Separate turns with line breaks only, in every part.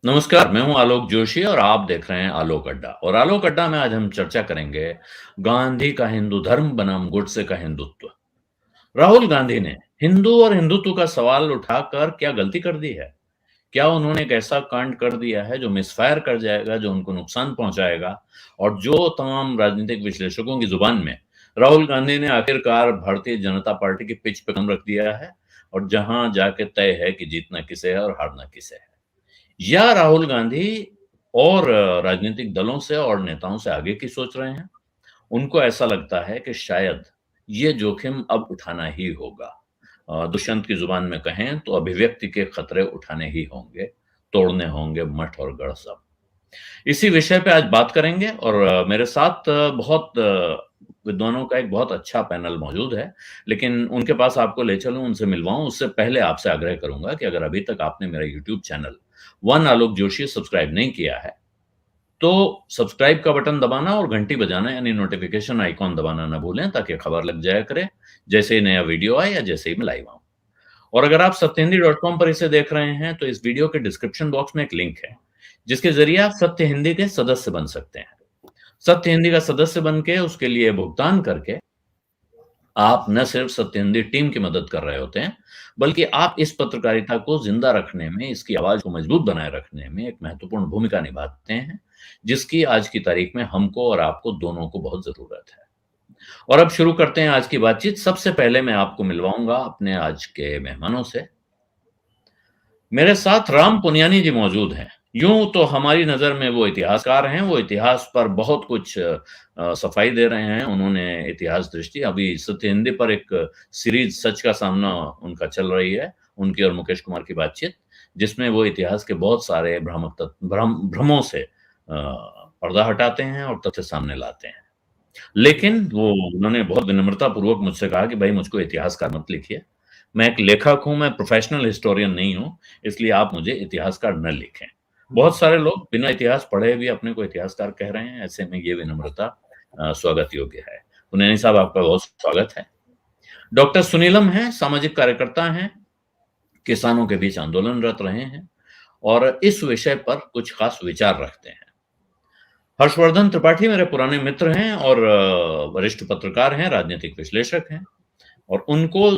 नमस्कार, मैं हूँ आलोक जोशी और आप देख रहे हैं आलोक अड्डा और आलोक अड्डा में आज हम चर्चा करेंगे गांधी का हिंदू धर्म बनाम गोडसे का हिंदुत्व। राहुल गांधी ने हिंदू और हिंदुत्व का सवाल उठाकर क्या गलती कर दी है? क्या उन्होंने एक ऐसा कांड कर दिया है जो मिसफायर कर जाएगा, जो उनको नुकसान पहुंचाएगा और जो तमाम राजनीतिक विश्लेषकों की जुबान में राहुल गांधी ने आखिरकार भारतीय जनता पार्टी की पिच पे कदम रख दिया है और जहां जाके तय है कि जीतना किसे है और हारना किसे है। या राहुल गांधी और राजनीतिक दलों से और नेताओं से आगे की सोच रहे हैं। उनको ऐसा लगता है कि शायद ये जोखिम अब उठाना ही होगा। दुष्यंत की जुबान में कहें तो अभिव्यक्ति के खतरे उठाने ही होंगे, तोड़ने होंगे मठ और गढ़ सब। इसी विषय पे आज बात करेंगे और मेरे साथ बहुत विद्वानों का एक बहुत अच्छा पैनल मौजूद है, लेकिन उनके पास आपको ले चलूँ, उनसे मिलवाऊँ, उससे पहले आपसे आग्रह करूँगा कि अगर अभी तक आपने मेरा यूट्यूब चैनल वन आलोक जोशी सब्सक्राइब नहीं किया है, तो सब्सक्राइब का बटन दबाना और घंटी बजाना यानी नोटिफ़िकेशन आइकॉन दबाना ना भूलें ताकि खबर लग जाया करे, जैसे ही नया वीडियो आए या जैसे ही मैं लाइव आऊँ। और अगर आप सत्यहिंदी.com पर इसे देख रहे हैं, तो इस वीडियो के डिस्क्रिप्शन बॉक्स में एक लिंक है, जिसके ज़रिए आप सत्य हिंदी के सदस्य बन सकते हैं। सत्य हिंदी का सदस्य बन के उसके लिए भुगतान करके आप न सिर्फ सत्य हिंदी टीम की मदद कर रहे होते हैं, बल्कि आप इस पत्रकारिता को ज़िंदा रखने में, इसकी आवाज़ को मजबूत बनाए रखने में एक महत्वपूर्ण भूमिका निभाते हैं, जिसकी आज की तारीख में हमको और आपको दोनों को बहुत ज़रूरत है। और अब शुरू करते हैं आज की बातचीत। सबसे पहले मैं आपको मिलवाऊँगा अपने आज के मेहमानों से। मेरे साथ राम पुनियानी जी मौजूद हैं। यूँ तो हमारी नज़र में वो इतिहासकार हैं, वो इतिहास पर बहुत कुछ सफाई दे रहे हैं। उन्होंने इतिहास दृष्टि अभी सत्य हिंदी पर एक सीरीज़ सच का सामना उनका चल रही है, उनकी और मुकेश कुमार की बातचीत, जिसमें वो इतिहास के बहुत सारे भ्रमों से पर्दा हटाते हैं और तथ्य सामने लाते हैं। लेकिन वो उन्होंने बहुत विनम्रतापूर्वक मुझसे कहा कि भाई मुझको इतिहासकार मत लिखिए। मैं एक लेखक हूँ, मैं प्रोफ़ेशनल हिस्टोरियन नहीं हूँ, इसलिए आप मुझे इतिहासकार न लिखें। बहुत सारे लोग बिना इतिहास पढ़े भी अपने को इतिहासकार कह रहे हैं, ऐसे में ये विनम्रता स्वागत योग्य है। पुनियानी साहब आपका बहुत स्वागत है। डॉक्टर सुनीलम हैं, सामाजिक कार्यकर्ता हैं, किसानों के बीच आंदोलनरत रहे हैं और इस विषय पर कुछ ख़ास विचार रखते हैं। हर्षवर्धन त्रिपाठी मेरे पुराने मित्र हैं और वरिष्ठ पत्रकार हैं, राजनीतिक विश्लेषक हैं और उनको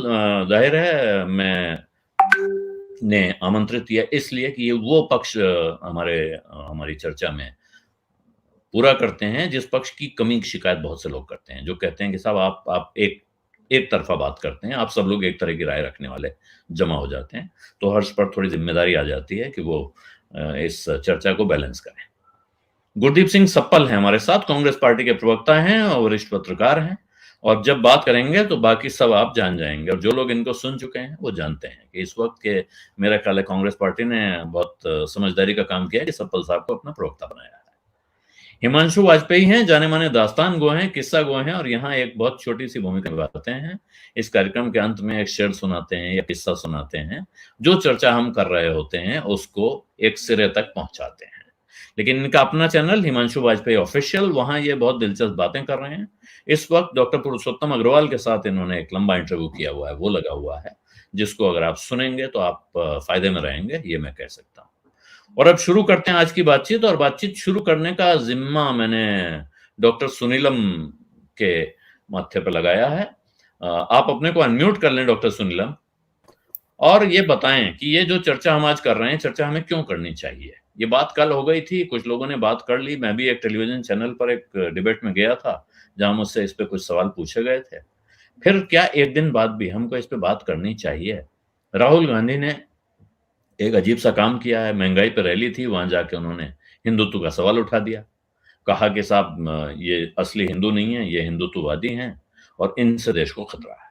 ज़ाहिर है मैंने आमंत्रित किया इसलिए कि ये वो पक्ष हमारी चर्चा में पूरा करते हैं, जिस पक्ष की कमी की शिकायत बहुत से लोग करते हैं, जो कहते हैं कि साहब आप एक एक तरफ़ा बात करते हैं, आप सब लोग एक तरह की राय रखने वाले जमा हो जाते हैं। तो हर्ष पर थोड़ी ज़िम्मेदारी आ जाती है कि वो इस चर्चा को बैलेंस करें। गुरदीप सिंह सप्पल हैं हमारे साथ, कांग्रेस पार्टी के प्रवक्ता हैं और वरिष्ठ पत्रकार हैं और जब बात करेंगे तो बाकी सब आप जान जाएँगे और जो लोग इनको सुन चुके हैं, वो जानते हैं कि इस वक़्त के मेरा ख्याल है कांग्रेस पार्टी ने बहुत समझदारी का काम किया है कि सप्पल साहब को अपना प्रवक्ता बनाया है। हिमांशु वाजपेयी हैं, जाने-माने दास्तान गो हैं, किस्सा गो हैं और यहाँ एक बहुत छोटी-सी भूमिका निभाते हैं। इस कार्यक्रम के अंत में एक शेर सुनाते हैं या किस्सा सुनाते हैं, जो चर्चा हम कर रहे होते हैं, उसको एक सिरे तक पहुँचाते हैं। लेकिन इनका अपना चैनल हिमांशु वाजपेयी ऑफिशियल, वहाँ ये बहुत दिलचस्प बातें कर रहे हैं। इस वक़्त डॉक्टर पुरुषोत्तम अग्रवाल के साथ इन्होंने एक लंबा इंटरव्यू किया हुआ है, वो लगा हुआ है, जिसको अगर आप सुनेंगे तो आप फ़ायदे में रहेंगे, ये मैं कह सकता हूँ। और अब शुरू करते हैं आज की बातचीत और बातचीत शुरू करने का ज़िम्मा मैंने डॉक्टर सुनीलम के माथे पे लगाया है। आप अपने को अनम्यूट कर लें डॉक्टर सुनीलम और ये बताएँ कि ये जो चर्चा हम आज कर रहे हैं, चर्चा हमें क्यों करनी चाहिए? ये बात कल हो गई थी, कुछ लोगों ने बात कर ली, मैं भी एक टेलीविज़न चैनल पर एक डिबेट में गया था, जहाँ मुझसे इस पे कुछ सवाल पूछे गए थे। फिर क्या 1 दिन बाद भी हमको इस पे बात करनी चाहिए? राहुल गांधी ने एक अजीब-सा काम किया है, महँगाई पे रैली थी, वहाँ जाके उन्होंने हिंदुत्व का सवाल उठा दिया। कहा कि साहब ये असली हिंदू नहीं है, ये हिंदुत्ववादी हैं और इनसे देश को खतरा है।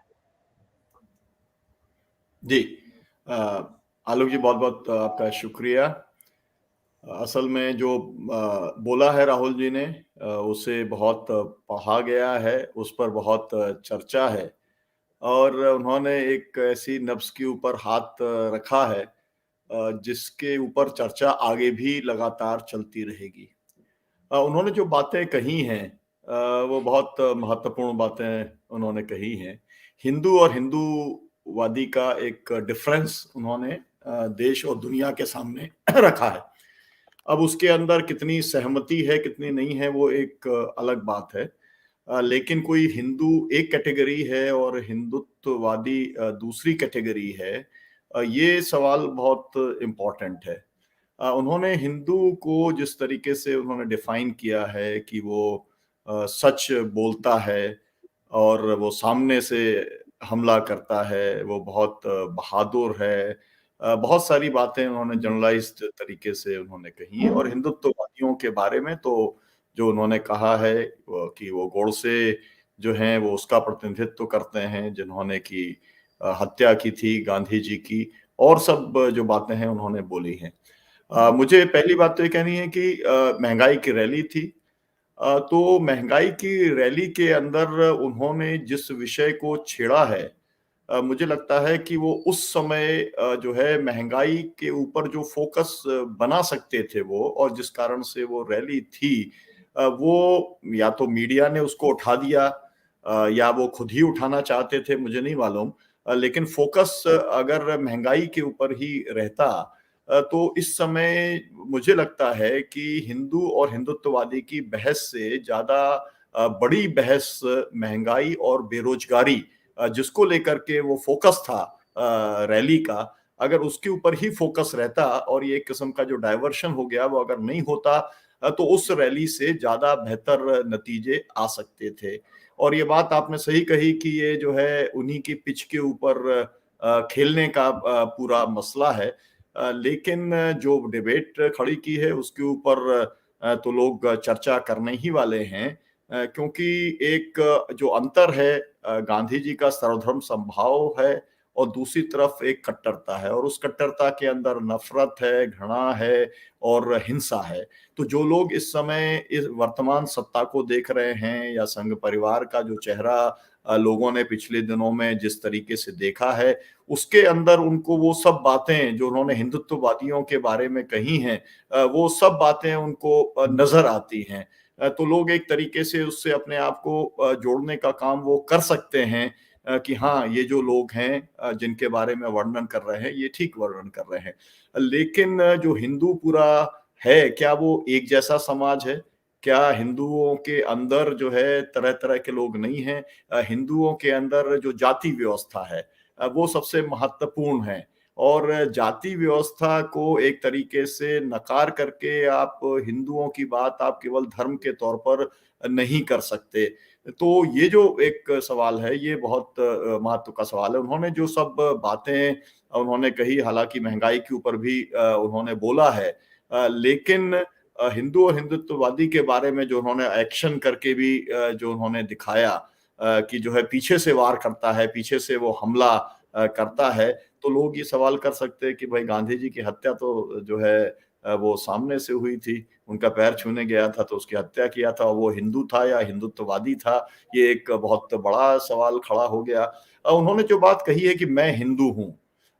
जी। अ, आलोक जी बहुत-बहुत आपका शुक्रिया। असल में जो बोला है राहुल जी ने उसे बहुत पढ़ा गया है, उस पर बहुत चर्चा है और उन्होंने एक ऐसी नब्ज़ के ऊपर हाथ रखा है जिसके ऊपर चर्चा आगे भी लगातार चलती रहेगी। उन्होंने जो बातें कही हैं वो बहुत महत्वपूर्ण बातें उन्होंने कही हैं। हिंदू और हिंदूवादी का एक डिफरेंस उन्होंने देश और दुनिया के सामने रखा है। अब उसके अंदर कितनी सहमति है, कितनी नहीं है, वो एक अलग बात है। लेकिन कोई हिंदू एक कैटेगरी है और हिंदुत्ववादी दूसरी कैटेगरी है, ये सवाल बहुत इम्पोर्टेंट है। उन्होंने हिंदू को जिस तरीके से उन्होंने डिफाइन किया है कि वो सच बोलता है और वो सामने से हमला करता है, वो बहुत बहादुर है। बहुत सारी बातें उन्होंने जनरलाइज़्ड तरीके से उन्होंने कही और हिंदुत्ववादियों के बारे में तो जो उन्होंने कहा है कि वो गोडसे जो हैं वो उसका प्रतिनिधित्व करते हैं जिन्होंने की हत्या की थी गांधी जी की और सब जो बातें हैं उन्होंने बोली हैं। मुझे पहली बात तो ये कहनी है कि महँगाई की रैली थी। तो महँगाई की रैली के अंदर उन्होंने जिस विषय को छेड़ा है, मुझे लगता है कि वो उस समय जो है महँगाई के ऊपर जो फ़ोकस बना सकते थे वो और जिस कारण से वो रैली थी, वो या तो मीडिया ने उसको उठा दिया या वो खुद ही उठाना चाहते थे, मुझे नहीं मालूम। लेकिन फ़ोकस अगर महँगाई के ऊपर ही रहता तो इस समय मुझे लगता है कि हिंदू और हिंदुत्ववादी की बहस से ज़्यादा बड़ी बहस महँगाई और बेरोज़गारी जिसको लेकर के वो फ़ोकस था रैली का, अगर उसके ऊपर ही फ़ोकस रहता और ये एक किस्म का जो डायवर्शन हो गया, वो अगर नहीं होता तो उस रैली से ज़्यादा बेहतर नतीजे आ सकते थे। और ये बात आपने सही कही कि ये जो है उन्हीं की पिच के ऊपर खेलने का पूरा मसला है। लेकिन जो डिबेट खड़ी की है उसके ऊपर तो लोग चर्चा करने ही वाले हैं क्योंकि एक जो अंतर है गांधी जी का सर्वधर्म समभाव है और दूसरी तरफ एक कट्टरता है और उस कट्टरता के अंदर नफरत है, घृणा है और हिंसा है। तो जो लोग इस समय इस वर्तमान सत्ता को देख रहे हैं या संघ परिवार का जो चेहरा लोगों ने पिछले दिनों में जिस तरीके से देखा है, उसके अंदर उनको वो सब बातें जो उन्होंने हिंदुत्ववादियों के बारे में कही हैं वो सब बातें उनको नज़र आती हैं। तो लोग एक तरीके से उससे अपने आप को जोड़ने का काम वो कर सकते हैं कि हाँ, ये जो लोग हैं जिनके बारे में वर्णन कर रहे हैं, ये ठीक वर्णन कर रहे हैं। लेकिन जो हिंदू पूरा है, क्या वो एक जैसा समाज है? क्या हिंदुओं के अंदर जो है तरह-तरह के लोग नहीं हैं? हिंदुओं के अंदर जो जाति व्यवस्था है वो सबसे महत्वपूर्ण है और जाति व्यवस्था को एक तरीके से नकार करके आप हिंदुओं की बात आप केवल धर्म के तौर पर नहीं कर सकते। तो ये जो एक सवाल है ये बहुत महत्व का सवाल है। उन्होंने जो सब बातें उन्होंने कही हालाँकि महँगाई के ऊपर भी उन्होंने बोला है लेकिन हिंदू और हिंदुत्ववादी के बारे में जो उन्होंने एक्शन करके भी जो उन्होंने दिखाया कि जो है पीछे से वार करता है, पीछे से वो हमला करता है, तो लोग ये सवाल कर सकते हैं कि भाई गांधी जी की हत्या तो जो है वो सामने से हुई थी, उनका पैर छूने गया था तो उसकी हत्या किया था, वो हिंदू था या हिंदुत्ववादी था, ये एक बहुत बड़ा सवाल खड़ा हो गया। उन्होंने जो बात कही है कि मैं हिंदू हूँ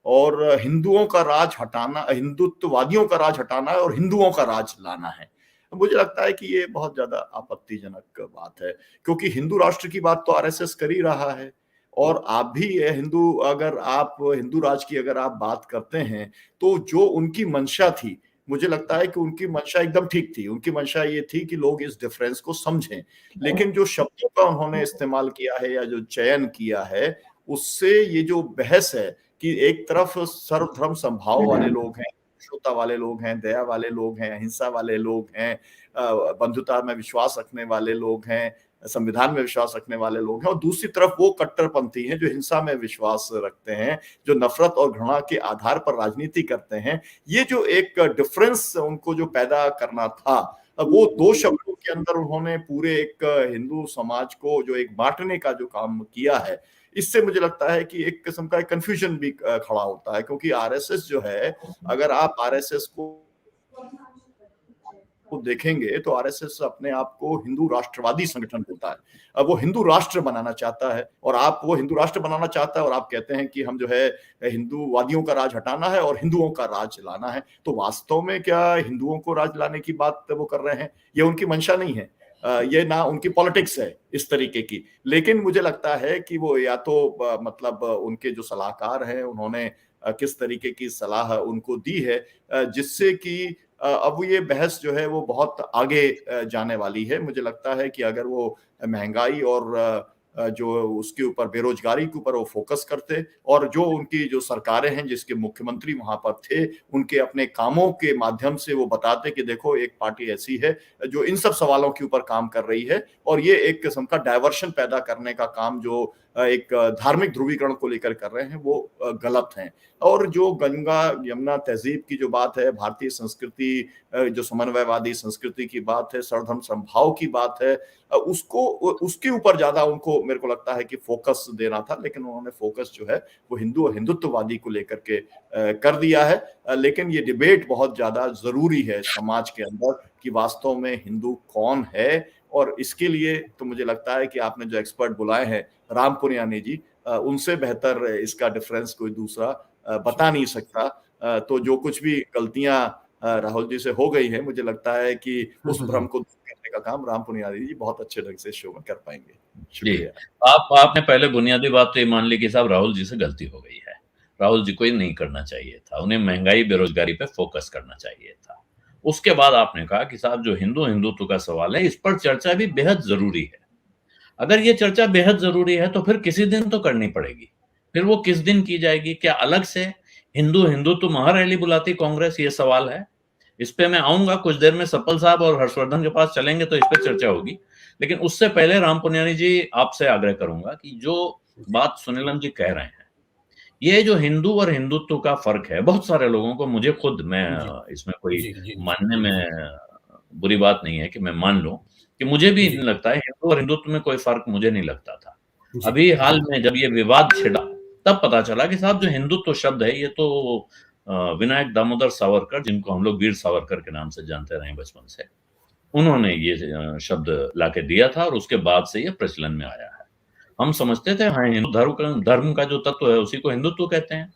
और हिंदुओं का राज हटाना हिंदुत्ववादियों का राज हटाना है और हिंदुओं का राज लाना है। मुझे लगता है कि ये बहुत ज़्यादा आपत्तिजनक बात है, क्योंकि हिंदू राष्ट्र की बात तो आरएसएस कर ही रहा है और आप भी हिंदू अगर आप हिंदू राज की अगर आप बात करते हैं, तो जो उनकी मंशा थी, मुझे लगता है कि उनकी मंशा एकदम ठीक थी। उनकी मंशा ये थी कि लोग इस डिफरेंस को समझें। लेकिन जो शब्दों का उन्होंने इस्तेमाल किया है या जो चयन किया है, उससे ये जो बहस है कि एक तरफ सर्वधर्म समभाव वाले लोग हैं, सहिष्णुता वाले लोग हैं, दया वाले लोग हैं, अहिंसा वाले लोग हैं, बंधुता में विश्वास रखने वाले लोग हैं, संविधान में विश्वास रखने वाले लोग हैं और दूसरी तरफ वो कट्टरपंथी हैं जो हिंसा में विश्वास रखते हैं, जो नफरत और घृणा के आधार पर राजनीति करते हैं। ये जो एक डिफरेंस उनको जो पैदा करना था, वो 2 शब्दों के अंदर उन्होंने पूरे एक हिंदू समाज को जो एक बाँटने का जो काम किया है, इससे मुझे लगता है कि एक किस्म का कन्फ्यूजन भी खड़ा होता है क्योंकि आरएसएस जो है, अगर आप आरएसएस को देखेंगे तो आरएसएस अपने आप को हिंदू राष्ट्रवादी संगठन बोलता है। अब वो हिंदू राष्ट्र बनाना चाहता है और आप वो हिंदू राष्ट्र बनाना चाहता है और आप कहते हैं कि हम जो है हिंदूवादियों का राज हटाना है और हिंदुओं का राज लाना है। तो वास्तव में क्या हिंदुओं को राज लाने की बात वो कर रहे हैं? ये उनकी मंशा नहीं है। ये ना उनकी पॉलिटिक्स है इस तरीके की। लेकिन मुझे लगता है कि वो या तो मतलब उनके जो सलाहकार हैं उन्होंने किस तरीके की सलाह उनको दी है जिससे कि अब ये बहस जो है वो बहुत आगे जाने वाली है। मुझे लगता है कि अगर वो महँगाई और जो उसके ऊपर बेरोज़गारी के ऊपर वो फ़ोकस करते और जो उनकी जो सरकारें हैं, जिसके मुख्यमंत्री वहाँ पर थे, उनके अपने कामों के माध्यम से वो बताते कि देखो एक पार्टी ऐसी है, जो इन सब सवालों के ऊपर काम कर रही है और ये एक किस्म का डायवर्शन पैदा करने का काम जो एक धार्मिक ध्रुवीकरण को लेकर कर रहे हैं, वो गलत हैं। और जो गंगा यमुना तहज़ीब की जो बात है, भारतीय संस्कृति जो समन्वयवादी संस्कृति की बात है, सर्वधर्म समभाव की बात है, उसको उसके ऊपर ज़्यादा उनको मेरे को लगता है कि फ़ोकस देना था, लेकिन उन्होंने फ़ोकस जो है वो हिंदू और हिंदुत्ववादी को लेकर के कर दिया है। लेकिन ये डिबेट बहुत ज़्यादा ज़रूरी है समाज के अंदर कि वास्तव में हिंदू कौन है, और इसके लिए तो मुझे लगता है कि आपने जो एक्सपर्ट बुलाए हैं, राम पुनियानी जी, उनसे बेहतर इसका डिफरेंस कोई दूसरा बता नहीं सकता। तो जो कुछ भी गलतियाँ राहुल जी से हो गई हैं, मुझे लगता है कि
हुँ,
उस
हुँ,
भ्रम
हुँ।
को दूर करने का काम राम पुनियानी जी बहुत अच्छे ढंग से शो में कर पाएँगे।
जी,
शुक्रिया।
आपने पहले बुनियादी बात तो ये मान ली कि साहब राहुल जी से गलती हो गई है। राहुल जी को ये नहीं करना चाहिए था। उन्हें महँगाई, बेरोज़गारी पे फ़ोकस करना चाहिए था। उसके बाद आपने कहा कि साहब जो हिंदू-हिंदुत्व का सवाल है, इस पर चर्चा भी बेहद ज़रूरी है। अगर ये चर्चा बेहद ज़रूरी है, तो फिर किसी दिन तो करनी पड़ेगी। फिर वो किस दिन की जाएगी? क्या अलग से हिंदू-हिंदुत्व महारैली बुलाती कांग्रेस, ये सवाल है। इस पे मैं आऊँगा, कुछ देर में सप्पल साहब और हर्षवर्धन के पास चलेंगे तो इस पे चर्चा होगी। लेकिन उससे पहले राम पुनियानी जी, आपसे आग्रह करूँगा कि जो
जी,
बात सुनीलम जी कह रहे हैं, ये जो हिंदू और हिंदुत्व का फ़र्क है, बहुत सारे लोगों को, मुझे खुद, मैं
जी,
इसमें कोई
जी, जी, जी,
मानने
जी,
में बुरी बात नहीं है कि मैं मान लूँ, कि मुझे भी
जी,
लगता है हिंदू और हिंदुत्व में कोई फ़र्क मुझे नहीं लगता था।
जी,
अभी हाल
जी,
में जब ये विवाद छिड़ा, तब पता चला कि साहब जो हिंदुत्व शब्द है, ये तो विनायक दामोदर सावरकर, जिनको हम लोग वीर सावरकर के नाम से जानते रहे हैं बचपन से, उन्होंने ये शब्द लाके दिया था और उसके बाद से ये प्रचलन में आया है। हम समझते थे, हाँ, हिंदू धर्म का जो तत्व है, उसी को हिंदुत्व कहते हैं।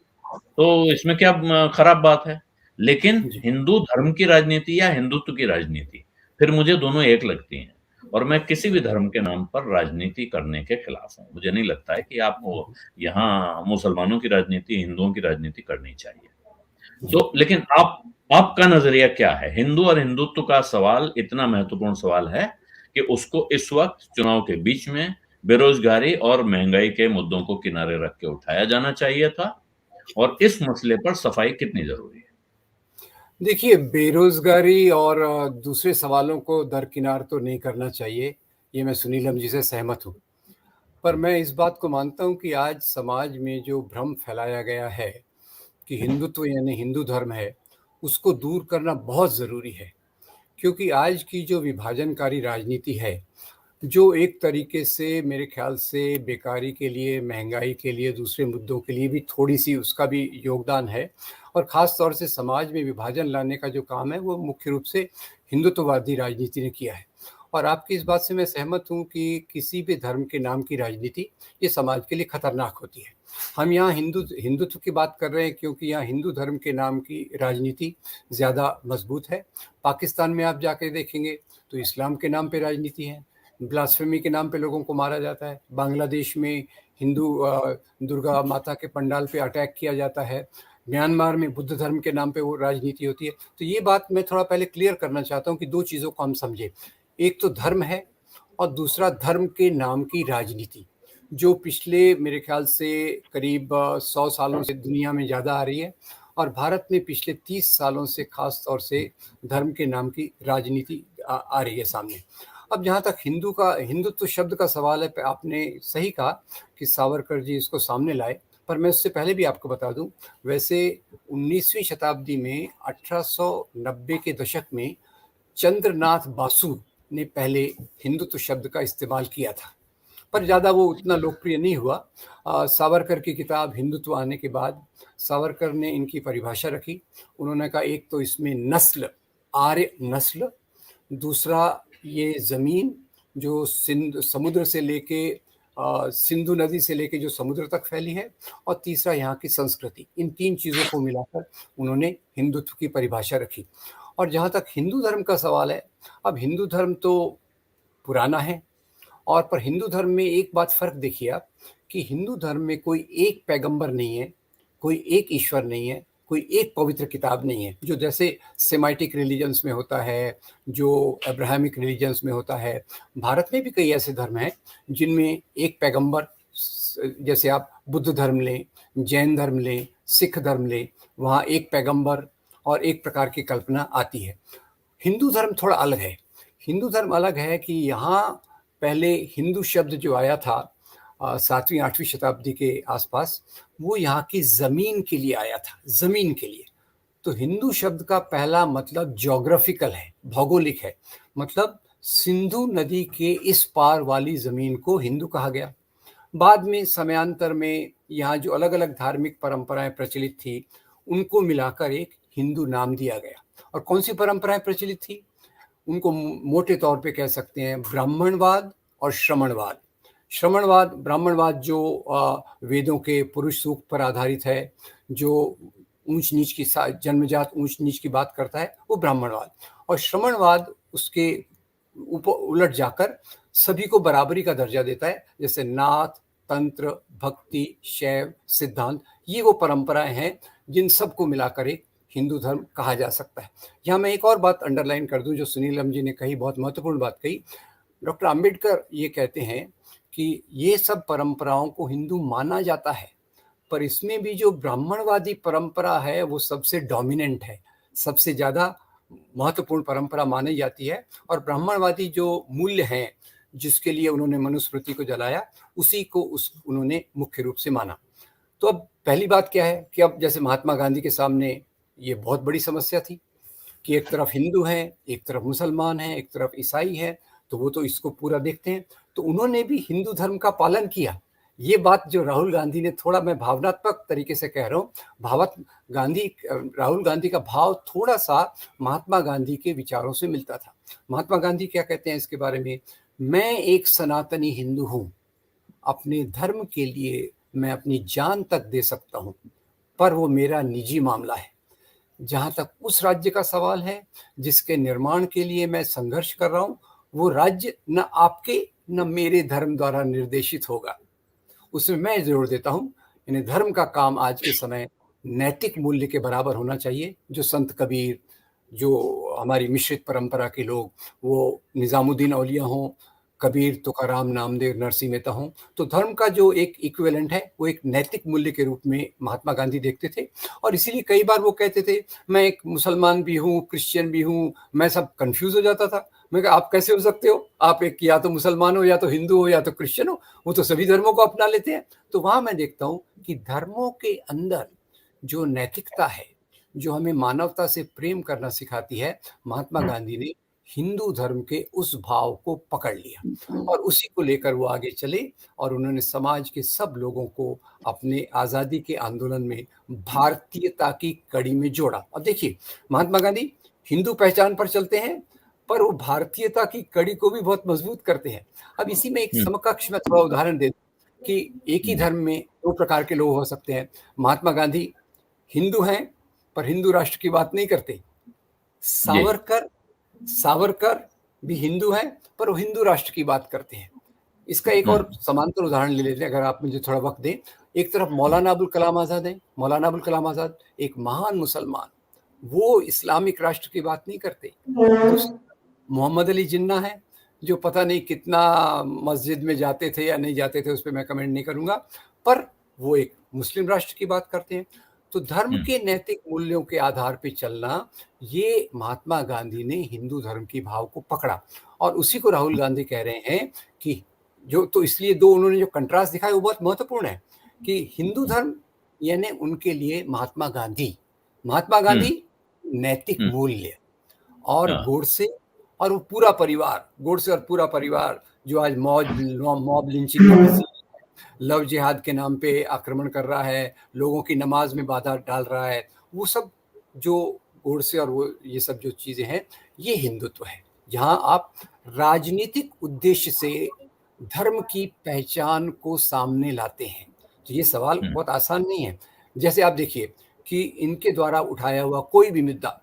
तो इसमें क्या खराब बात है? लेकिन
जी,
हिंदू धर्म की राजनीति या हिंदुत्व की राजनीति, फिर मुझे दोनों एक लगती हैं, और मैं किसी भी धर्म के नाम पर राजनीति करने के खिलाफ हूँ। मुझे नहीं लगता है कि आपको यहाँ मुसलमानों की राजनीति, हिंदुओं की राजनीति करनी चाहिए।
जी,
तो लेकिन आपका नज़रिया क्या है? हिंदू और हिंदुत्व का सवाल इतना महत्वपूर्ण सवाल है कि उसको इस वक़्त चुनाव के बीच में बेरोज़गारी और महँगाई के मुद्दों को किनारे रख के उठाया जाना चाहिए था, और इस मसले पर सफाई कितनी ज़रूरी है?
देखिए, बेरोज़गारी और दूसरे सवालों को दरकिनार तो नहीं करना चाहिए, ये मैं सुनीलम जी से सहमत हूँ। पर मैं इस बात को मानता हूँ कि आज समाज में जो भ्रम फैलाया गया है कि हिंदुत्व यानी हिंदू धर्म है, उसको दूर करना बहुत ज़रूरी है। क्योंकि आज की जो विभाजनकारी राजनीति है, जो एक तरीके से मेरे ख़्याल से बेकारी के लिए, महँगाई के लिए, दूसरे मुद्दों के लिए भी थोड़ी-सी उसका भी योगदान है और ख़ास तौर से समाज में विभाजन लाने का जो काम है, वो मुख्य रूप से हिंदुत्ववादी राजनीति ने किया है। और आपकी इस बात से मैं सहमत हूँ कि किसी भी धर्म के नाम की राजनीति, ये समाज के लिए खतरनाक होती है। हम यहाँ हिंदुत्व की बात कर रहे हैं क्योंकि यहाँ हिंदू धर्म के नाम की राजनीति ज़्यादा मज़बूत है। पाकिस्तान में आप जाके देखेंगे, तो इस्लाम के नाम पे राजनीति है। ब्लास्फेमी के नाम पे लोगों को मारा जाता है। बांग्लादेश में हिंदू दुर्गा माता के पंडाल पे अटैक किया जाता है। म्यांमार में बुद्ध धर्म के नाम पे वो राजनीति होती है। तो ये बात मैं थोड़ा पहले क्लियर करना चाहता हूँ कि 2 चीज़ों को हम समझें। एक तो धर्म है और दूसरा धर्म के नाम की राजनीति, जो पिछले मेरे ख़्याल से करीब 100 सालों से दुनिया में ज़्यादा आ रही है और भारत में पिछले 30 सालों से ख़ास तौर से धर्म के नाम की राजनीति आ रही है सामने। अब जहाँ तक हिंदुत्व शब्द का सवाल है, आपने सही कहा कि सावरकर जी इसको सामने लाए, पर मैं उससे पहले भी आपको बता दूँ, वैसे 19वीं शताब्दी में 1890 के दशक में चंद्रनाथ बासु ने पहले हिंदुत्व शब्द का इस्तेमाल किया था, पर ज़्यादा वो उतना लोकप्रिय नहीं हुआ। सावरकर की किताब हिंदुत्व आने के बाद सावरकर ने इनकी परिभाषा रखी। उन्होंने कहा एक तो इसमें नस्ल, आर्य नस्ल, दूसरा ये ज़मीन जो समुद्र से लेके सिंधु नदी से लेके जो समुद्र तक फैली है, और तीसरा यहाँ की संस्कृति। इन 3 चीज़ों को मिलाकर उन्होंने हिंदुत्व की परिभाषा रखी। और जहाँ तक हिंदू धर्म का सवाल है, अब हिंदू धर्म तो पुराना है, और पर हिंदू धर्म में एक बात फ़र्क देखिए आप, कि हिंदू धर्म में कोई एक पैगंबर नहीं है, कोई एक ईश्वर नहीं है, कोई एक पवित्र किताब नहीं है, जो जैसे सेमाइटिक रिलीजन्स में होता है, जो अब्राहमिक रिलीजन्स में होता है। भारत में भी कई ऐसे धर्म हैं जिनमें एक पैगंबर, जैसे आप बुद्ध धर्म लें, जैन धर्म लें, सिख धर्म लें, वहाँ एक पैगंबर और एक प्रकार की कल्पना आती है। हिंदू धर्म थोड़ा अलग है। हिंदू धर्म अलग है कि यहाँ पहले हिंदू शब्द जो आया था 7वीं 8वीं शताब्दी के आसपास, वो यहाँ की ज़मीन के लिए आया था, ज़मीन के लिए। तो हिंदू शब्द का पहला मतलब ज्योग्राफिकल है, भौगोलिक है। मतलब सिंधु नदी के इस पार वाली ज़मीन को हिंदू कहा गया। बाद में समयांतर में यहाँ जो अलग अलग धार्मिक परंपराएं प्रचलित थी, उनको मिलाकर एक हिंदू नाम दिया गया। और कौन सी परंपराएं प्रचलित थी? उनको मोटे तौर पे कह सकते हैं ब्राह्मणवाद और श्रमणवाद। श्रमणवाद, ब्राह्मणवाद जो वेदों के पुरुष सूक्त पर आधारित है, जो ऊंच नीच की जन्मजात ऊंच नीच की बात करता है, वो ब्राह्मणवाद। और श्रमणवाद उसके उलट जाकर सभी को बराबरी का दर्जा देता है, जैसे नाथ, तंत्र, भक्ति, शैव, सिद्धांत। ये वो परंपराएं हैं जिन सबको मिलाकर एक हिंदू धर्म कहा जा सकता है। यहाँ मैं एक और बात अंडरलाइन कर दूं जो सुनीलम जी ने कही, बहुत महत्वपूर्ण बात कही। डॉक्टर अंबेडकर ये कहते हैं कि ये सब परंपराओं को हिंदू माना जाता है, पर इसमें भी जो ब्राह्मणवादी परंपरा है वो सबसे डोमिनेंट है, सबसे ज़्यादा महत्वपूर्ण परंपरा मानी जाती है। और ब्राह्मणवादी जो मूल्य हैं जिसके लिए उन्होंने मनुस्मृति को जलाया, उसी को उन्होंने मुख्य रूप से माना। तो अब पहली बात क्या है कि अब जैसे महात्मा गांधी के सामने ये बहुत बड़ी समस्या थी कि एक तरफ हिंदू हैं, एक तरफ मुसलमान हैं, एक तरफ ईसाई है, तो वो तो इसको पूरा देखते हैं। तो उन्होंने भी हिंदू धर्म का पालन किया। ये बात जो राहुल गांधी ने, थोड़ा मैं भावनात्मक तरीके से कह रहा हूँ, राहुल गांधी का भाव थोड़ा सा महात्मा गांधी के विचारों से मिलता था। महात्मा गांधी क्या कहते हैं इसके बारे में? मैं एक सनातनी हिंदू हूँ, अपने धर्म के लिए मैं अपनी जान तक दे सकता हूँ, पर वो मेरा निजी मामला है। जहाँ तक उस राज्य का सवाल है जिसके निर्माण के लिए मैं संघर्ष कर रहा हूँ, वो राज्य न आपके न मेरे धर्म द्वारा निर्देशित होगा। उसमें मैं जोर देता हूँ, यानी धर्म का काम आज के समय नैतिक मूल्य के बराबर होना चाहिए। जो संत कबीर, जो हमारी मिश्रित परंपरा के लोग, वो निजामुद्दीन औलिया हों, कबीर, तुकाराम, नामदेव, नरसिंह मेहता हों, तो धर्म का जो एक इक्विवेलेंट है वो एक नैतिक मूल्य के रूप में महात्मा गांधी देखते थे। और इसीलिए कई बार वो कहते थे मैं एक मुसलमान भी हूँ, क्रिश्चियन भी हूँ। मैं सब कंफ्यूज हो जाता था। मैं कहा आप कैसे हो सकते हो? आप एक या तो मुसलमान हो, या तो हिंदू हो, या तो क्रिश्चियन हो। वो तो सभी धर्मों को अपना लेते हैं। तो वहाँ मैं देखता हूँ कि धर्मों के अंदर जो नैतिकता है, जो हमें मानवता से प्रेम करना सिखाती है, महात्मा गांधी ने हिंदू धर्म के उस भाव को पकड़ लिया और उसी को लेकर वो आगे चले और उन्होंने समाज के सब लोगों को अपने आज़ादी के आंदोलन में भारतीयता की कड़ी में जोड़ा। अब देखिए, महात्मा गांधी हिंदू पहचान पर चलते हैं, पर वो भारतीयता की कड़ी को भी बहुत मजबूत करते हैं। अब इसी में एक समकक्ष में थोड़ा उदाहरण दे दूं कि एक ही धर्म में दो प्रकार के लोग हो सकते हैं। महात्मा गांधी हिंदू हैं, पर हिंदू राष्ट्र की बात नहीं करते। सावरकर भी हिंदू हैं, पर वो हिंदू राष्ट्र की बात करते हैं। इसका एक और समांतर उदाहरण ले लेते हैं, अगर आप मुझे थोड़ा वक्त दें। एक तरफ मौलाना अबुल कलाम आज़ाद हैं। मौलाना अबुल कलाम आज़ाद एक महान मुसलमान, वो इस्लामिक राष्ट्र की बात नहीं करते। मोहम्मद अली जिन्ना है, जो पता नहीं कितना मस्जिद में जाते थे या नहीं जाते थे, उस पर मैं कमेंट नहीं करूंगा, पर वो एक मुस्लिम राष्ट्र की बात करते हैं। तो धर्म के नैतिक मूल्यों के आधार पर चलना, ये महात्मा गांधी ने हिंदू धर्म की भाव को पकड़ा और उसी को राहुल गांधी कह रहे हैं कि जो, तो इसलिए दो उन्होंने जो कंट्रास्ट दिखाया वो बहुत महत्वपूर्ण है कि हिंदू धर्म यानी उनके लिए महात्मा गांधी नैतिक मूल्य, और गोडसे और वो पूरा परिवार, गोडसे और पूरा परिवार जो आज मॉब लिंचिंग, लव जिहाद के नाम पे आक्रमण कर रहा है, लोगों की नमाज में बाधा डाल रहा है, वो सब जो गोडसे और वो ये सब जो चीजें हैं, ये हिंदुत्व है, जहां आप राजनीतिक उद्देश्य से धर्म की पहचान को सामने लाते हैं। तो ये सवाल बहुत आसान नहीं है। जैसे आप देखिए कि इनके द्वारा उठाया हुआ कोई भी मुद्दा,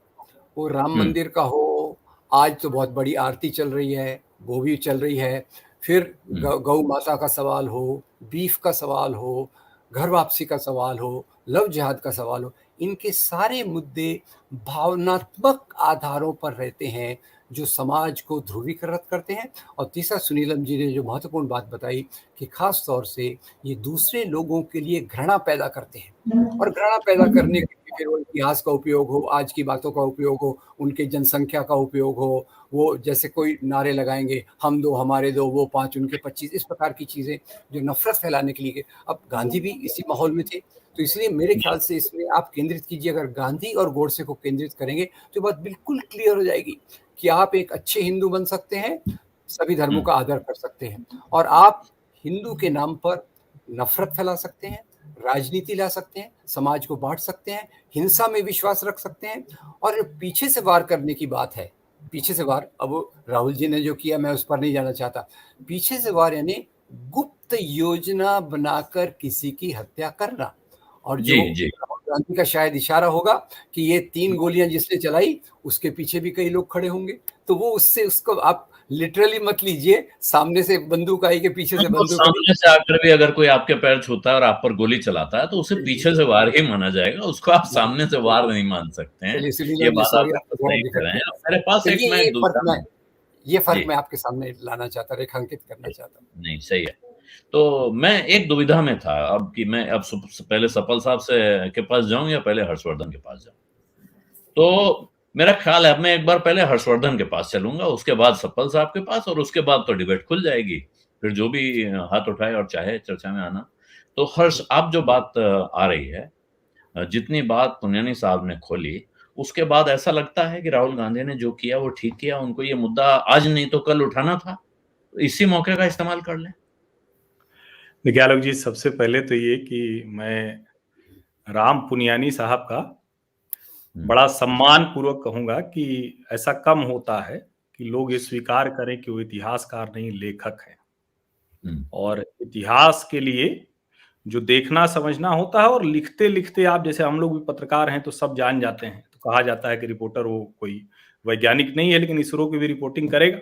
वो राम मंदिर का हो, आज तो बहुत बड़ी आरती चल रही है, वो भी चल रही है, फिर गौ माता का सवाल हो, बीफ का सवाल हो, घर वापसी का सवाल हो, लव जिहाद का सवाल हो, इनके सारे मुद्दे भावनात्मक आधारों पर रहते हैं जो समाज को ध्रुवीकृत करते हैं। और तीसरा, सुनीलम जी ने जो महत्वपूर्ण बात बताई कि खास तौर से ये दूसरे लोगों के लिए घृणा पैदा करते हैं, और घृणा पैदा करने के लिए फिर वो इतिहास का उपयोग हो, आज की बातों का उपयोग हो, उनके जनसंख्या का उपयोग हो, वो जैसे कोई नारे लगाएंगे, हम दो हमारे दो, वो 5 उनके 25, इस प्रकार की चीज़ें जो नफरत फैलाने के लिए। अब गांधी भी इसी माहौल में थे, तो इसलिए मेरे ख्याल से इसमें आप केंद्रित कीजिए। अगर गांधी और गोडसे को केंद्रित करेंगे तो बात बिल्कुल क्लियर हो जाएगी कि आप एक अच्छे हिंदू बन सकते हैं, सभी धर्मों का आदर कर सकते हैं, और आप हिंदू के नाम पर नफरत फैला सकते हैं, राजनीति ला सकते हैं, समाज को बांट सकते हैं, हिंसा में विश्वास रख सकते हैं। और पीछे से वार करने की बात है, पीछे से वार, अब राहुल जी ने जो किया मैं उस पर नहीं जाना चाहता। पीछे से वार यानी गुप्त योजना बनाकर किसी की हत्या करना। और जो
जी, जी।
राहुल गांधी का शायद इशारा होगा कि ये 3 गोलियां जिसने चलाई उसके पीछे भी कई लोग खड़े होंगे, तो वो उससे, उसको आप लिटरली मत लीजिए, सामने से बंदूक आई के पीछे से
तो
बंदूक आई।
सामने से आकर भी अगर कोई आपके पैर छूता है और आप पर गोली चलाता है तो उसे पीछे से वार ही माना जाएगा, उसको आप सामने से वार नहीं मान सकते हैं।
चलिए
ये
सुनील जी,
बात आप
सॉरी
बिल्कुल
आपको थोड़ा
सही कह रहे हैं।
डिफेक्ट।
मेरे पास एक
चलिए
मैं दूसरा
ये फर्क
जी।
मैं आपके सामने लाना चाहता, रेखांकित करना चाहता हूँ।
नहीं, सही है। तो मैं एक दुविधा में था अब कि मैं अब पहले सफल साहब से के पास जाऊँ या पहले हर्षवर्धन के पास जाऊँ? तो मेरा ख़्याल है अब मैं एक बार पहले हर्षवर्धन के पास चलूँगा, उसके बाद सफल साहब के पास, और उसके बाद तो डिबेट खुल जाएगी। फिर जो भी हाथ उठाए और चाहे चर्चा में आना। तो हर्ष, अब जो बात आ रही है, जितनी बात पुनियानी साहब ने खोली, उसके बाद ऐसा लगता है कि राहुल गांधी ने जो किया वो ठीक किया, उनको ये मुद्दा आज नहीं तो कल उठाना था। इसी मौके का इस्तेमाल कर लें।
देखिए आलोक जी, सबसे पहले तो ये कि मैं राम पुनियानी साहब का बड़ा सम्मान पूर्वक कहूंगा कि ऐसा कम होता है कि लोग ये स्वीकार करें कि वो इतिहासकार नहीं, लेखक हैं। और इतिहास के लिए जो देखना समझना होता है, और लिखते लिखते आप, जैसे हम लोग भी पत्रकार हैं तो सब जान जाते हैं, तो कहा जाता है कि रिपोर्टर वो कोई वैज्ञानिक नहीं है लेकिन इसरो की भी रिपोर्टिंग करेगा।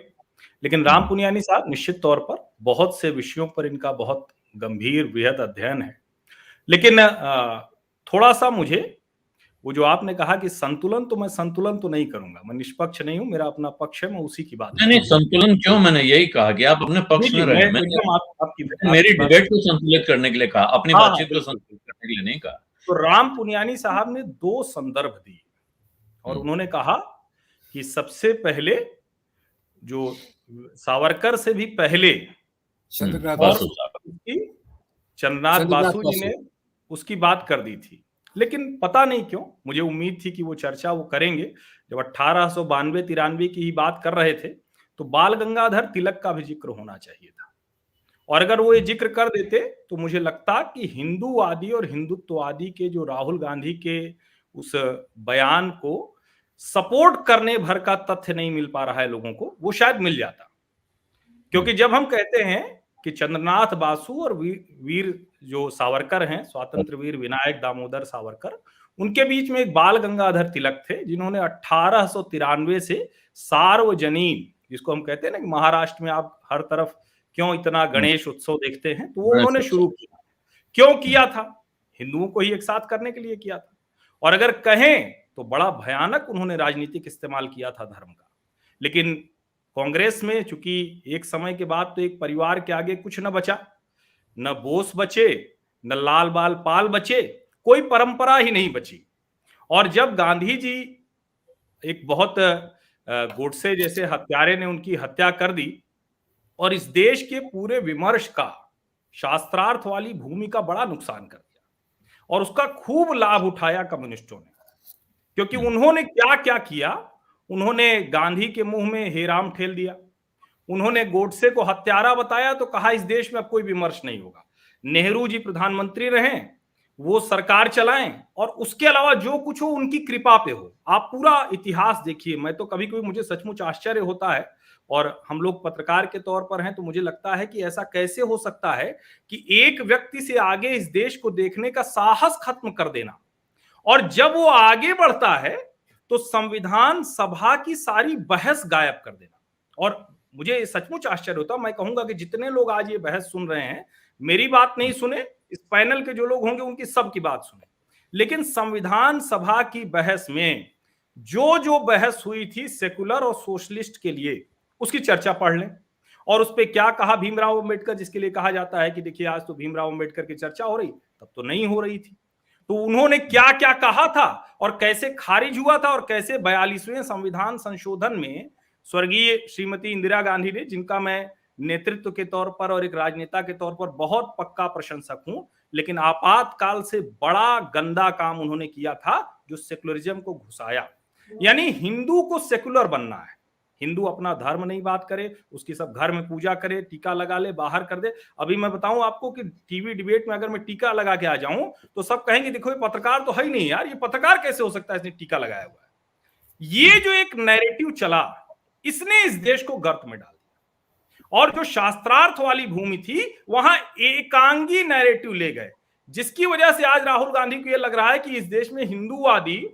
लेकिन राम पुनियानी साहब निश्चित तौर पर बहुत से विषयों पर इनका बहुत गंभीर वृहद अध्ययन है। लेकिन थोड़ा सा मुझे वो जो आपने कहा कि संतुलन, तो मैं संतुलन तो नहीं करूंगा, मैं निष्पक्ष नहीं हूं, मेरा अपना पक्ष है, मैं उसी की बात
नहीं, संतुलन क्यों? मैंने यही कहा कि आप अपने पक्ष में रहें। मेरी डिबेट को संतुलित करने के लिए कहा, अपनी बातचीत को संतुलित करने के लिए नहीं कहा।
तो राम पुनियानी साहब ने 2 संदर्भ दिए और उन्होंने कहा कि सबसे पहले जो सावरकर से भी पहले चंद्रनाथ बासु जी ने उसकी बात कर दी थी। लेकिन पता नहीं क्यों मुझे उम्मीद थी कि वो चर्चा वो करेंगे। जब 1892-93 की ही बात कर रहे थे तो बाल गंगाधर तिलक का भी जिक्र होना चाहिए था, और अगर वो ये जिक्र कर देते तो मुझे लगता कि हिंदूवादी और हिंदुत्ववादी के जो राहुल गांधी के उस बयान को सपोर्ट करने भर का तथ्य नहीं मिल पा रहा है लोगों को, वो शायद मिल जाता। क्योंकि जब हम कहते हैं कि चंद्रनाथ बासु और वीर जो सावरकर हैं, स्वातंत्र वीर विनायक दामोदर सावरकर, उनके बीच में एक बाल गंगाधर तिलक थे जिन्होंने 1893 से सार्वजनीन, जिसको हम कहते हैं ना कि महाराष्ट्र में आप हर तरफ क्यों इतना गणेश उत्सव देखते हैं, तो वो उन्होंने शुरू किया। क्यों किया था? हिंदुओं को ही एक साथ करने के लिए किया था। और अगर कहें तो बड़ा भयानक उन्होंने राजनीतिक इस्तेमाल किया था धर्म का। लेकिन कांग्रेस में चूंकि एक समय के बाद तो एक परिवार के आगे कुछ न बचा, न बोस बचे, न लाल बाल पाल बचे, कोई परंपरा ही नहीं बची। और जब गांधी जी एक बहुत गोडसे जैसे हत्यारे ने उनकी हत्या कर दी और इस देश के पूरे विमर्श का, शास्त्रार्थ वाली भूमि का बड़ा नुकसान कर दिया, और उसका खूब लाभ उठाया कम्युनिस्टों ने। क्योंकि उन्होंने क्या क्या किया, उन्होंने गांधी के मुंह में हेराम ठेल दिया, उन्होंने गोडसे को हत्यारा बताया तो कहा इस देश में अब कोई विमर्श नहीं होगा, नेहरू जी प्रधानमंत्री रहें, वो सरकार चलाएं, और उसके अलावा जो कुछ हो उनकी कृपा पे हो। आप पूरा इतिहास देखिए। मैं तो कभी कभी मुझे सचमुच आश्चर्य होता है, और हम लोग पत्रकार के तौर पर हैं तो मुझे लगता है कि ऐसा कैसे हो सकता है कि एक व्यक्ति से आगे इस देश को देखने का साहस खत्म कर देना, और जब वो आगे बढ़ता है तो संविधान सभा की सारी बहस गायब कर देना। और मुझे सचमुच आश्चर्य होता, मैं कहूंगा कि जितने लोग आज ये बहस सुन रहे हैं, मेरी बात नहीं सुने इस पैनल के जो लोग होंगे उनकी सबकी बात सुने, लेकिन संविधान सभा की बहस में जो बहस हुई थी सेकुलर और सोशलिस्ट के लिए, उसकी चर्चा पढ़ लें। और उस पे क्या कहा भीमराव अंबेडकर, जिसके लिए कहा जाता है कि देखिए आज तो भीमराव अंबेडकर की चर्चा हो रही, तब तो नहीं हो रही थी। तो उन्होंने क्या क्या कहा था और कैसे खारिज हुआ था, और कैसे 42वें संविधान संशोधन में स्वर्गीय श्रीमती इंदिरा गांधी ने, जिनका मैं नेतृत्व के तौर पर और एक राजनेता के तौर पर बहुत पक्का प्रशंसक हूं, लेकिन आपातकाल से बड़ा गंदा काम उन्होंने किया था, जो सेकुलरिज्म को घुसाया। यानी हिंदू को सेकुलर बनना है, हिंदू अपना धर्म नहीं बात करे, उसकी सब घर में पूजा करे, टीका लगा ले, बाहर कर दे। अभी मैं बताऊं आपको कि टीवी डिबेट में अगर मैं टीका लगा के आ जाऊं तो सब कहेंगे देखो ये पत्रकार तो है ही नहीं यार, ये पत्रकार कैसे हो सकता है, इसने टीका लगाया हुआ है। ये जो एक नैरेटिव चला, इसने इस देश को गर्त में डाल दिया। और जो शास्त्रार्थ वाली भूमि थी वहां एकांगी नैरेटिव ले गए, जिसकी वजह से आज राहुल गांधी को यह लग रहा है कि इस देश में हिंदूवादी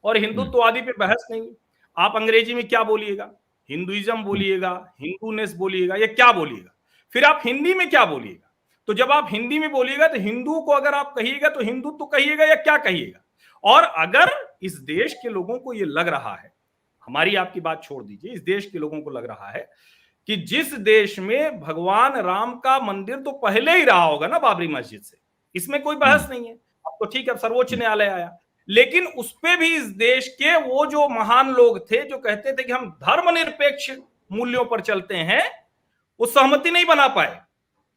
और हिंदुत्ववादी पे बहस नहीं। आप अंग्रेजी में क्या बोलिएगा, हिंदुइज्म बोलिएगा, हिंदूनेस बोलिएगा, या क्या बोलिएगा, फिर आप हिंदी में क्या बोलिएगा। तो जब आप हिंदी में बोलिएगा तो हिंदू को अगर आप कहिएगा तो हिंदुत्व तो कहिएगा या क्या कहिएगा। और अगर इस देश के लोगों को यह लग रहा है, हमारी आपकी बात छोड़ दीजिए, इस देश के लोगों को लग रहा है कि जिस देश में भगवान राम का मंदिर तो पहले ही रहा होगा ना बाबरी मस्जिद से, इसमें कोई बहस नहीं है। अब तो ठीक है, सर्वोच्च न्यायालय आया, लेकिन उस पे भी इस देश के वो जो महान लोग थे जो कहते थे कि हम धर्मनिरपेक्ष मूल्यों पर चलते हैं, वो सहमति नहीं बना पाए।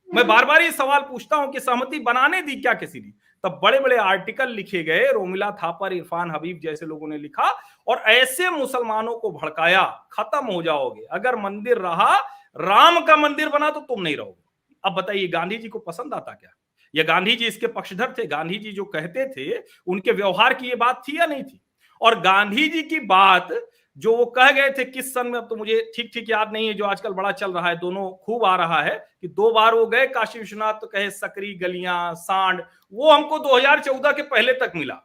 मैं बार बार ये सवाल पूछता हूं कि सहमति बनाने दी क्या किसी ने? तब बड़े बड़े आर्टिकल लिखे गए, रोमिला थापर, इरफान हबीब जैसे लोगों ने लिखा, और ऐसे मुसलमानों को भड़काया, खत्म हो जाओगे, अगर मंदिर रहा, राम का मंदिर बना तो तुम नहीं रहोगे। अब बताइए गांधी जी को पसंद आता क्या, या गांधी जी इसके पक्षधर थे? गांधी जी जो कहते थे उनके व्यवहार की ये बात थी या नहीं थी? और गांधी जी की बात जो वो कह गए थे किस सन में, अब तो मुझे ठीक ठीक याद नहीं है, जो आजकल बड़ा चल रहा है, दोनों खूब आ रहा है कि 2 बार वो गए काशी विश्वनाथ तो कहे सकरी गलियां सांड, वो हमको 2014 के पहले तक मिला।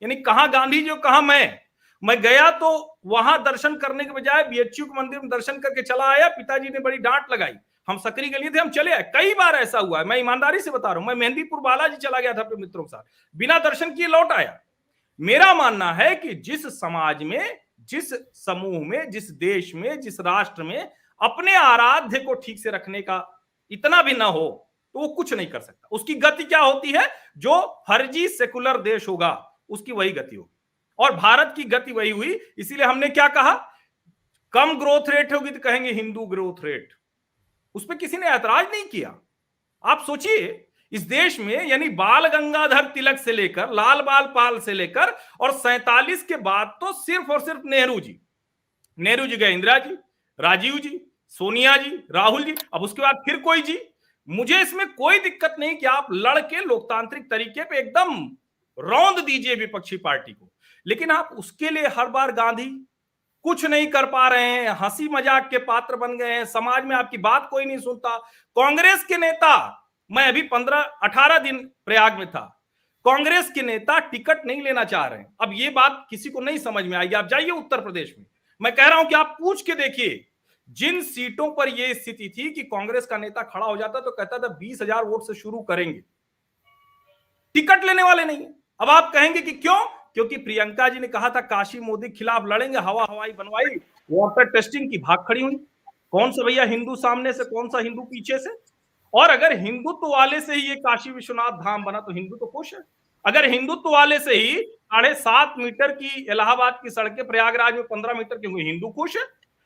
यानी कहां गांधी जी, कहां मैं गया तो वहां दर्शन करने के बजाय बीएचयू के मंदिर में दर्शन करके चला आया, पिताजी ने बड़ी डांट लगाई, हम सकरी गली थे, हम चले आए। कई बार ऐसा हुआ है, मैं ईमानदारी से बता रहा हूं। मैं मेहंदीपुर बालाजी चला गया था अपने मित्रों के साथ, बिना दर्शन किए लौट आया। मेरा मानना है कि जिस समाज में, जिस समूह में, जिस देश में, जिस राष्ट्र में अपने आराध्य को ठीक से रखने का इतना भी ना हो तो वो कुछ नहीं कर सकता। उसकी गति क्या होती है? जो फर्जी सेकुलर देश होगा उसकी वही गति होगी, और भारत की गति वही हुई। इसीलिए हमने क्या कहा, कम ग्रोथ रेट होगी तो कहेंगे हिंदू ग्रोथ रेट, उस पर किसी ने ऐतराज नहीं किया। आप सोचिए इस देश में, यानी बाल गंगाधर तिलक से लेकर लाल बाल पाल से लेकर और 47 के बाद तो सिर्फ और सिर्फ नेहरू जी गए, इंदिरा जी, राजीव जी, सोनिया जी, राहुल जी, अब उसके बाद फिर कोई जी। मुझे इसमें कोई दिक्कत नहीं कि आप लड़के लोकतांत्रिक तरीके पे एकदम रौंद दीजिए विपक्षी पार्टी को, लेकिन आप उसके लिए हर बार गांधी कुछ नहीं कर पा रहे हैं, हंसी मजाक के पात्र बन गए हैं, समाज में आपकी बात कोई नहीं सुनता। कांग्रेस के नेता, मैं अभी 15-18 दिन प्रयाग में था, कांग्रेस के नेता टिकट नहीं लेना चाह रहे हैं। अब ये बात किसी को नहीं समझ में आएगी, आप जाइए उत्तर प्रदेश में, मैं कह रहा हूं कि आप पूछ के देखिए, जिन सीटों पर यह स्थिति थी कि कांग्रेस का नेता खड़ा हो जाता तो कहता था 20,000 वोट से शुरू करेंगे, टिकट लेने वाले नहीं है। अब आप कहेंगे कि क्यों? क्योंकि प्रियंका जी ने कहा था काशी मोदी के खिलाफ लड़ेंगे, हवा हवाई बनवाई, वाटर टेस्टिंग की, भाग खड़ी हुई। कौन सा भैया हिंदू सामने से, कौन सा हिंदू पीछे से? और अगर हिंदुत्व वाले से ही ये काशी विश्वनाथ धाम बना तो हिंदू तो खुश है। अगर हिंदुत्व वाले से ही 7.5 मीटर की इलाहाबाद की सड़कें प्रयागराज में 15 मीटर की हुई, हिंदू खुश है।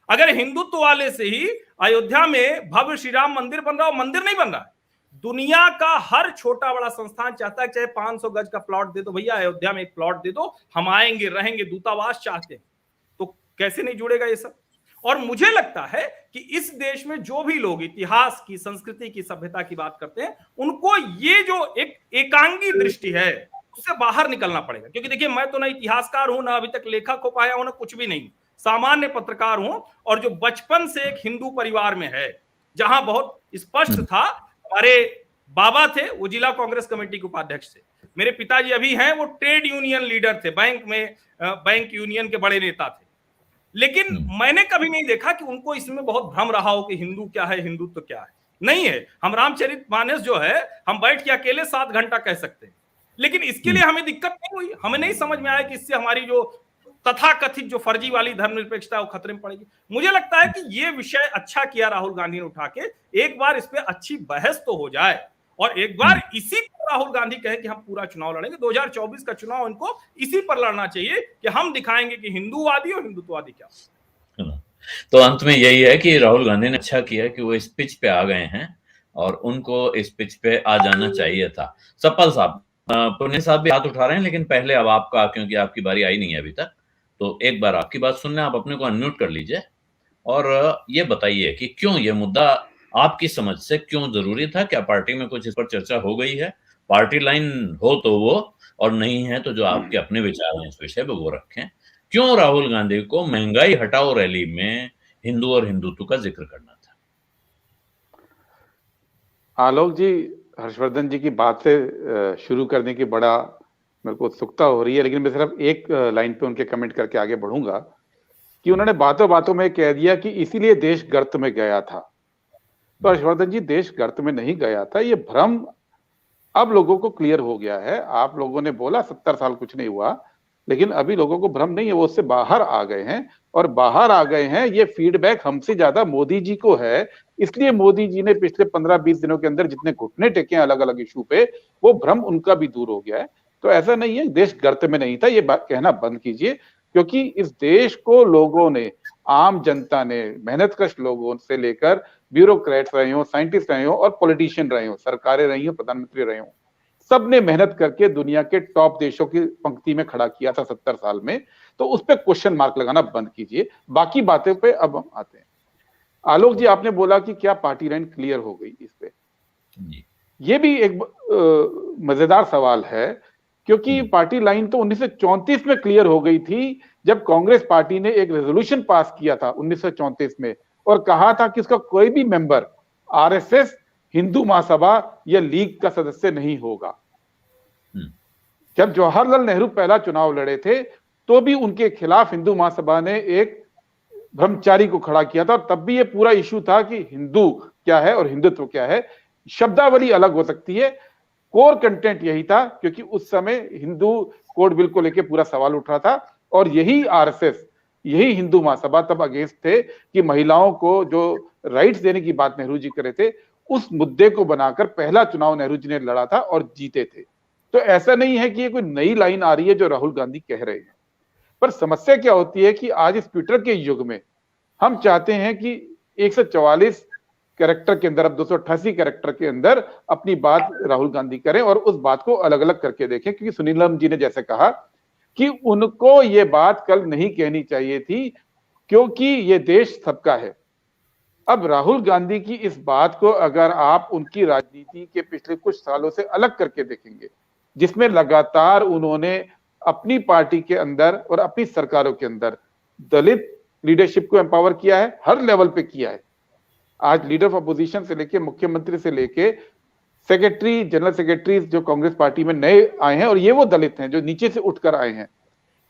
अगर हिंदुत्व वाले से ही अयोध्या में भव्य श्री राम मंदिर बन रहा हो, मंदिर नहीं बन रहा है। दुनिया का हर छोटा बड़ा संस्थान चाहता है चाहे 500 गज का प्लॉट दे दो भैया, अयोध्या में एक प्लॉट दे दो, हम आएंगे रहेंगे, दूतावास चाहते हैं। तो कैसे नहीं जुड़ेगा ये सब? और मुझे लगता है कि इस देश में जो भी लोग इतिहास की, संस्कृति की, सभ्यता की बात करते हैं, उनको ये जो एक एकांगी दृष्टि है उससे बाहर निकलना पड़ेगा। क्योंकि देखिए, मैं तो ना इतिहासकार हूं, ना अभी तक लेखक हो पाया हूं, ना कुछ भी नहीं, सामान्य पत्रकार हूं, और जो बचपन से एक हिंदू परिवार में है, जहां बहुत स्पष्ट था, हमारे बाबा थे वो जिला कांग्रेस कमेटी के उपाध्यक्ष थे, मेरे पिताजी अभी हैं वो ट्रेड यूनियन लीडर थे, बैंक यूनियन के बड़े नेता थे। लेकिन मैंने कभी नहीं देखा कि उनको इसमें बहुत भ्रम रहा हो कि हिंदू क्या है, हिंदुत्व क्या है। नहीं है। हम रामचरितमानस जो है हम बैठ के अकेले 7 घंटा कह सकते हैं, लेकिन इसके लिए हमें दिक्कत नहीं हुई। हमें नहीं समझ में आया कि इससे हमारी जो तथाकथित जो फर्जी वाली धर्मनिरपेक्षता है वो खतरे में पड़ेगी। मुझे लगता है कि ये विषय अच्छा किया राहुल गांधी ने उठा के, एक बार इस पे अच्छी बहस तो हो जाए और एक बार इसी पर राहुल गांधी कहे कि हम पूरा चुनाव लड़ेंगे। 2024 का चुनाव इनको इसी पर लड़ना चाहिए कि हम दिखाएंगे कि हिंदूवादी और हिंदुत्ववादी क्या।
तो अंत में यही है कि राहुल गांधी ने अच्छा किया कि वो इस पिच पे आ गए हैं और उनको इस पिच पे आ जाना चाहिए था। सपल साहब, पुण्य साहब भी हाथ उठा रहे हैं, लेकिन पहले अब आपका, क्योंकि आपकी बारी आई नहीं है अभी तक, तो एक बार आपकी बात सुनने, आप अपने को अनम्यूट कर लीजिए और ये बताइए कि क्यों ये मुद्दा आपकी समझ से क्यों जरूरी था। क्या पार्टी में कुछ इस पर चर्चा हो गई है? पार्टी लाइन हो तो वो, और नहीं है तो जो आपके अपने विचार हैं इस विषय पे वो रखें। क्यों राहुल गांधी को महंगाई हटाओ रैली में हिंदू और हिंदुत्व का जिक्र करना था?
आलोक जी, हर्षवर्धन जी की बात से शुरू करने की बड़ा मेरे को उत्सुकता हो रही है, लेकिन मैं सिर्फ एक लाइन पे उनके कमेंट करके आगे बढ़ूंगा कि उन्होंने बातों बातों में कह दिया कि इसीलिए देश गर्त में गया था। तो हर्षवर्धन जी, देश गर्त में नहीं गया था, ये भ्रम अब लोगों को क्लियर हो गया है। आप लोगों ने बोला 70 साल कुछ नहीं हुआ, लेकिन अभी लोगों को भ्रम नहीं है, वो उससे बाहर आ गए हैं। और बाहर आ गए हैं, ये फीडबैक हमसे ज्यादा मोदी जी को है। इसलिए मोदी जी ने पिछले 15-20 दिनों के अंदर जितने घुटने टेके हैं अलग अलग इशू पे, वो भ्रम उनका भी दूर हो गया है। तो ऐसा नहीं है देश गर्त में नहीं था, ये बात कहना बंद कीजिए, क्योंकि इस देश को लोगों ने, आम जनता ने, मेहनतकश लोगों से लेकर ब्यूरोक्रेट्स रहे हो, साइंटिस्ट रहे हो और पॉलिटिशियन रहे हो, सरकारें रही हो, प्रधानमंत्री रहे हो, सबने मेहनत करके दुनिया के टॉप देशों की पंक्ति में खड़ा किया था 70 साल में। तो उस पर क्वेश्चन मार्क लगाना बंद कीजिए। बाकी बातें पे अब हम आते हैं। आलोक जी, आपने बोला कि क्या पार्टी लाइन क्लियर हो गई इस पे? ये भी एक मजेदार सवाल है, क्योंकि पार्टी लाइन तो 1934 में क्लियर हो गई थी, जब कांग्रेस पार्टी ने एक रेजोल्यूशन पास किया था 1934 में और कहा था कि उसका कोई भी मेंबर आरएसएस, हिंदू महासभा या लीग का सदस्य नहीं होगा। जब जवाहरलाल नेहरू पहला चुनाव लड़े थे तो भी उनके खिलाफ हिंदू महासभा ने एक ब्रह्मचारी को खड़ा किया था, और तब भी ये पूरा इशू था कि हिंदू क्या है और हिंदुत्व क्या है। शब्दावली अलग हो सकती है, कोर कंटेंट यही था, क्योंकि उस समय हिंदू कोड बिल को लेकर पूरा सवाल उठ रहा था और यही आरएसएस, यही हिंदू महासभा तब अगेंस्ट थे कि महिलाओं को जो राइट्स देने की बात नेहरू जी कर रहे थे, उस मुद्दे को बनाकर पहला चुनाव नेहरू जी ने लड़ा था और जीते थे। तो ऐसा नहीं है कि ये कोई नई लाइन आ रही है जो राहुल गांधी कह रहे हैं। पर समस्या क्या होती है कि आज इस ट्विटर के युग में हम चाहते हैं कि 144 कैरेक्टर के अंदर, अब 288 कैरेक्टर के अंदर अपनी बात राहुल गांधी करें और उस बात को अलग अलग करके देखें। क्योंकि सुनीलम जी ने जैसे कहा कि उनको ये बात कल नहीं कहनी चाहिए थी, क्योंकि ये देश सबका है। अब राहुल गांधी की इस बात को अगर आप उनकी राजनीति के पिछले कुछ सालों से अलग करके देखेंगे, जिसमें लगातार उन्होंने अपनी पार्टी के अंदर और अपनी सरकारों के अंदर दलित लीडरशिप को एम्पावर किया है, हर लेवल पे किया है। आज लीडर ऑफ अपोजिशन से लेके मुख्यमंत्री से लेके सेक्रेटरी, जनरल सेक्रेटरी जो कांग्रेस पार्टी में नए आए हैं, और ये वो दलित हैं जो नीचे से उठकर आए हैं,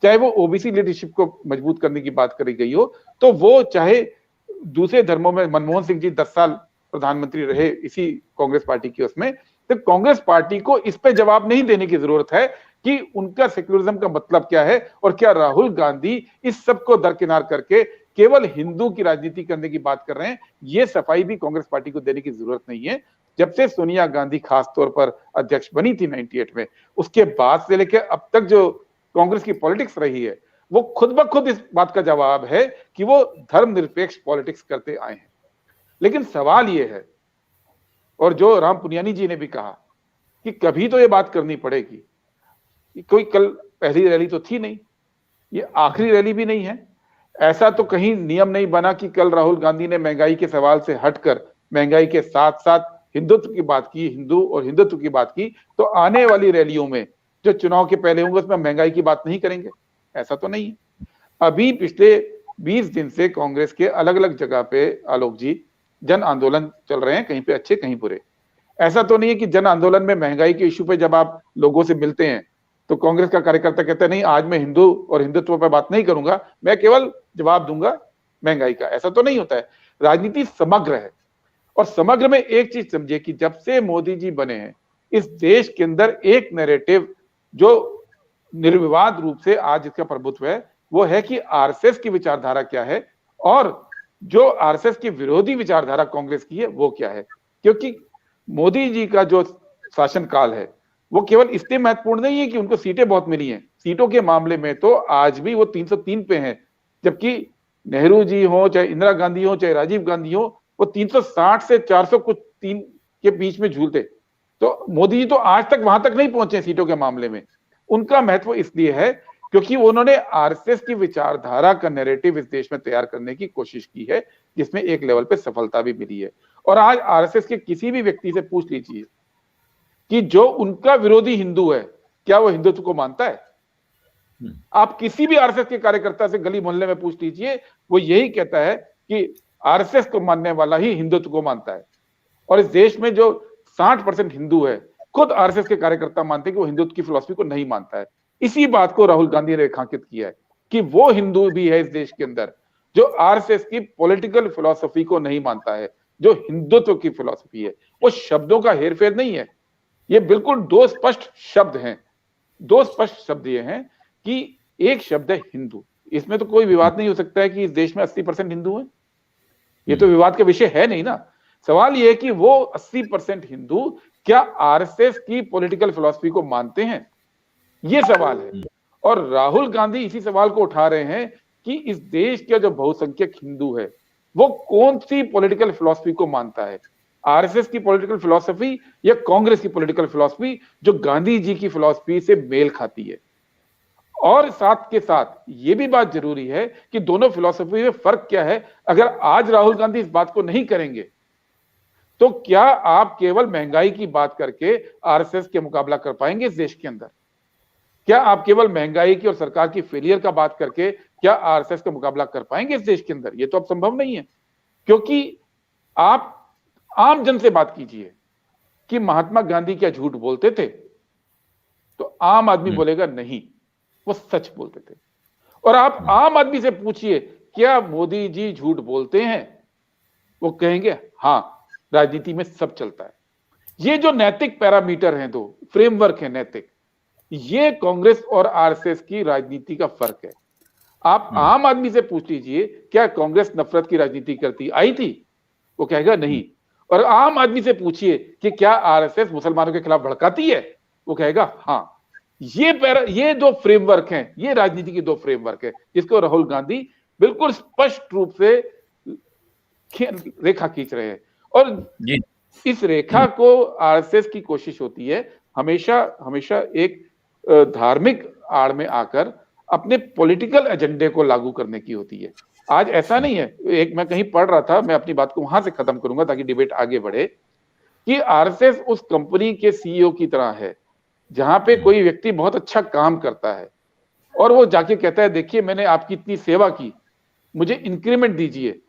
चाहे वो ओबीसी लीडरशिप को मजबूत करने की बात करी गई हो, तो वो चाहे दूसरे धर्मों में मनमोहन सिंह जी 10 साल प्रधानमंत्री रहे इसी कांग्रेस पार्टी की, उसमें तो कांग्रेस पार्टी को इस पे जवाब नहीं देने की जरूरत है कि उनका सेक्युलरिज्म का मतलब क्या है, और क्या राहुल गांधी इस सब को दरकिनार करके केवल हिंदू की राजनीति करने की बात कर रहे हैं। ये सफाई भी कांग्रेस पार्टी को देने की जरूरत नहीं है। जब से सोनिया गांधी खास तौर पर अध्यक्ष बनी थी 98 में, उसके बाद से लेकर अब तक जो कांग्रेस की पॉलिटिक्स रही है, वो खुद ब खुद इस बात का जवाब है कि वो धर्मनिरपेक्ष पॉलिटिक्स करते आए हैं। लेकिन सवाल ये है, और जो राम पुनियानी जी ने भी कहा कि कभी तो ये बात करनी पड़ेगी, कोई कल पहली रैली तो थी नहीं, ये आखिरी रैली भी नहीं है। ऐसा तो कहीं नियम नहीं बना कि कल राहुल गांधी ने महंगाई के सवाल से हटकर महंगाई के साथ साथ हिंदुत्व की बात की, हिंदू और हिंदुत्व की बात की, तो आने वाली रैलियों में जो चुनाव के पहले होंगे उसमें महंगाई की बात नहीं करेंगे, ऐसा तो नहीं है। अभी पिछले 20 दिन से कांग्रेस के अलग अलग जगह पे आलोक जी जन आंदोलन चल रहे हैं, कहीं पे अच्छे कहीं बुरे। ऐसा तो नहीं है कि जन आंदोलन में महंगाई के इश्यू पे जब आप लोगों से मिलते हैं तो कांग्रेस का कार्यकर्ता कहता है नहीं, आज मैं हिंदू और हिंदुत्व पर बात नहीं करूंगा, मैं केवल जवाब दूंगा महंगाई का। ऐसा तो नहीं होता है। राजनीति समग्र है और समग्र में एक चीज समझिए कि जब से मोदी जी बने हैं इस देश के अंदर एक नैरेटिव जो निर्विवाद रूप से आज इसका प्रभुत्व है वो है कि आरएसएस की विचारधारा क्या है और जो आरएसएस की विरोधी विचारधारा कांग्रेस की है वो क्या है। क्योंकि मोदी जी का जो शासनकाल है वो केवल इसलिए महत्वपूर्ण नहीं है कि उनको सीटें बहुत मिली हैं, सीटों के मामले में तो आज भी वो 303 पे हैं, जबकि नेहरू जी हो चाहे इंदिरा गांधी हो चाहे राजीव गांधी हो वो 360 से 400 कुछ 3 के बीच में झूलते। तो मोदी जी तो आज तक वहां तक नहीं पहुंचे सीटों के मामले में। उनका महत्व इसलिए है क्योंकि उन्होंने आरएसएस की विचारधारा का नैरेटिव इस देश में तैयार करने की कोशिश की है जिसमें एक लेवल पे सफलता भी मिली है। और आज आरएसएस के किसी भी व्यक्ति से पूछ लीजिए कि जो उनका विरोधी हिंदू है क्या वो हिंदुत्व को मानता है? आप किसी भी आरएसएस के कार्यकर्ता से गली मोहल्ले में पूछ लीजिए, वो यही कहता है कि आरएसएस को मानने वाला ही हिंदुत्व को मानता है। और इस देश में जो 60% हिंदू है खुद आरएसएस के कार्यकर्ता मानते हैं कि वो हिंदुत्व की फिलॉसफी को नहीं मानता है। इसी बात को राहुल गांधी ने रेखांकित किया है कि वो हिंदू भी है इस देश के अंदर जो आरएसएस की पॉलिटिकल फिलॉसफी को नहीं मानता है, जो हिंदुत्व की फिलॉसफी है। वो शब्दों का हेरफेर नहीं है, ये बिल्कुल दो स्पष्ट शब्द हैं। दो स्पष्ट शब्द ये हैं कि एक शब्द है हिंदू, इसमें तो कोई विवाद नहीं हो सकता है कि इस देश में 80% हिंदू हैं, ये तो विवाद का विषय है नहीं ना। सवाल ये है कि वो 80% हिंदू क्या आरएसएस की पॉलिटिकल फिलॉसफी को मानते हैं, ये सवाल है। और राहुल गांधी इसी सवाल को उठा रहे हैं कि इस देश का जो बहुसंख्यक हिंदू है वो कौन सी पॉलिटिकल फिलॉसफी को मानता है, आरएसएस की पॉलिटिकल फिलॉसफी या कांग्रेस की पॉलिटिकल फिलॉसफी जो गांधी जी की फिलॉसफी से मेल खाती है। और साथ के साथ ये भी बात जरूरी है कि दोनों फिलॉसफी में फर्क क्या है। अगर आज राहुल गांधी इस बात को नहीं करेंगे तो क्या आप केवल महंगाई की बात करके आरएसएस के मुकाबला कर पाएंगे इस देश के अंदर? क्या आप केवल महंगाई की और सरकार की फेलियर का बात करके क्या आरएसएस का मुकाबला कर पाएंगे इस देश के अंदर? ये तो अब संभव नहीं है। क्योंकि आप आम जन से बात कीजिए कि महात्मा गांधी क्या झूठ बोलते थे, तो आम आदमी बोलेगा नहीं, वो सच बोलते थे। और आप आम आदमी से पूछिए क्या मोदी जी झूठ बोलते हैं, वो कहेंगे हाँ, राजनीति में सब चलता है। ये जो नैतिक पैरामीटर हैं, दो फ्रेमवर्क है नैतिक, ये कांग्रेस और आरएसएस की राजनीति का फर्क है। आप आम आदमी से पूछ लीजिए क्या कांग्रेस नफरत की राजनीति करती आई थी, वो कहेगा नहीं। और आम आदमी से पूछिए कि क्या आरएसएस मुसलमानों के खिलाफ भड़काती है, वो कहेगा हाँ। ये दो फ्रेमवर्क हैं, ये राजनीति की दो फ्रेमवर्क है जिसको राहुल गांधी बिल्कुल स्पष्ट रूप से रेखा खींच रहे हैं। और इस रेखा को आरएसएस की कोशिश होती है हमेशा एक धार्मिक आड़ में आकर अपने पॉलिटिकल एजेंडे को लागू करने की होती है। आज ऐसा नहीं है। एक मैं कहीं पढ़ रहा था, मैं अपनी बात को वहां से खत्म करूंगा ताकि डिबेट आगे बढ़े, कि आरएसएस उस कंपनी के सीईओ की तरह है जहां पे कोई व्यक्ति बहुत अच्छा काम करता है और वो जाके कहता है देखिए मैंने आपकी इतनी सेवा की, मुझे इंक्रीमेंट दीजिए।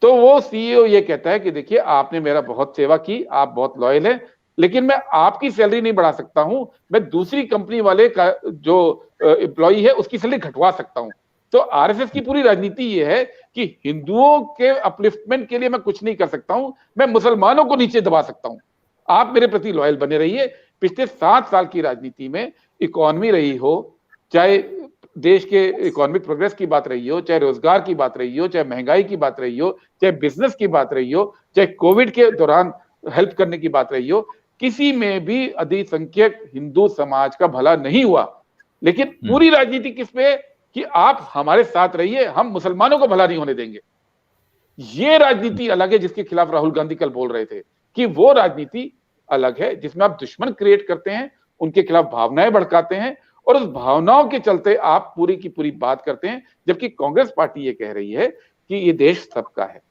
तो वो सीईओ ये कहता है कि देखिए आपने मेरा बहुत सेवा की, आप बहुत लॉयल हैं, लेकिन मैं आपकी सैलरी नहीं बढ़ा सकता हूं, मैं दूसरी कंपनी वाले का जो एम्प्लॉई है उसकी सैलरी घटवा सकता हूं। तो आरएसएस की पूरी राजनीति ये है कि हिंदुओं के अपलिफ्टमेंट के लिए मैं कुछ नहीं कर सकता हूं, मैं मुसलमानों को नीचे दबा सकता हूं, आप मेरे प्रति लॉयल बने रहिए। पिछले 7 साल की राजनीति में इकोनॉमी रही हो, चाहे देश के इकोनॉमिक प्रोग्रेस की बात रही हो, चाहे रोजगार की बात रही हो, चाहे महंगाई की बात रही हो, चाहे बिजनेस की बात रही हो, चाहे कोविड के दौरान हेल्प करने की बात रही हो, किसी में भी अधिसंख्यक हिंदू समाज का भला नहीं हुआ। लेकिन पूरी राजनीति किस पे कि आप हमारे साथ रहिए, हम मुसलमानों को भला नहीं होने देंगे। ये राजनीति अलग है जिसके खिलाफ राहुल गांधी कल बोल रहे थे कि वो राजनीति अलग है जिसमें आप दुश्मन क्रिएट करते हैं, उनके खिलाफ भावनाएं भड़काते हैं और उस भावनाओं के चलते आप पूरी की पूरी बात करते हैं। जबकि कांग्रेस पार्टी ये कह रही है कि ये देश सबका है,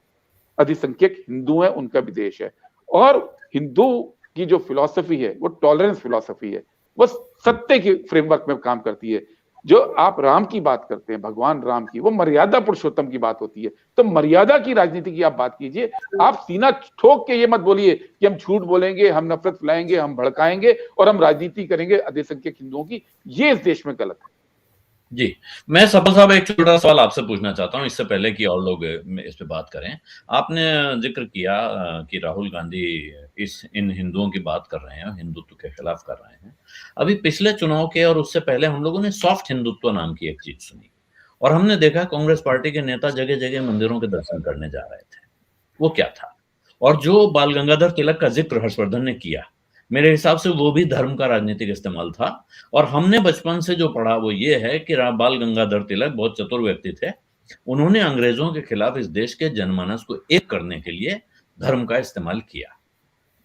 अधिसंख्यक हिंदू है, उनका भी देश है। और हिंदू की जो फिलॉसफी है वो टॉलरेंस फिलॉसफी है, वो सत्य के फ्रेमवर्क में काम करती है। जो आप राम की बात करते हैं, भगवान राम की, वो मर्यादा पुरुषोत्तम की बात होती है। तो मर्यादा की राजनीति की आप बात कीजिए। आप सीना ठोक के ये मत बोलिए कि हम झूठ बोलेंगे, हम नफरत फैलाएंगे, हम भड़काएंगे और हम राजनीति करेंगे अल्पसंख्यक हिंदुओं की। ये इस देश में गलत है।
जी, मैं सफल साहब एक छोटा सवाल आपसे पूछना चाहता हूँ, इससे पहले कि और लोग इस पे बात करें। आपने ज़िक्र किया कि राहुल गांधी इन हिंदुओं की बात कर रहे हैं, हिंदुत्व के खिलाफ कर रहे हैं। अभी पिछले चुनाव के और उससे पहले हम लोगों ने सॉफ्ट हिंदुत्व नाम की एक चीज़ सुनी और हमने देखा कांग्रेस पार्टी के नेता जगह-जगह मंदिरों के दर्शन करने जा रहे थे। वो क्या था? और जो बाल गंगाधर तिलक का ज़िक्र हर्षवर्धन ने किया, मेरे हिसाब से वो भी धर्म का राजनीतिक इस्तेमाल था और हमने बचपन से जो पढ़ा वो ये है कि बाल गंगाधर तिलक बहुत चतुर व्यक्ति थे। उन्होंने अंग्रेजों के खिलाफ इस देश के जनमानस को एक करने के लिए धर्म का इस्तेमाल किया।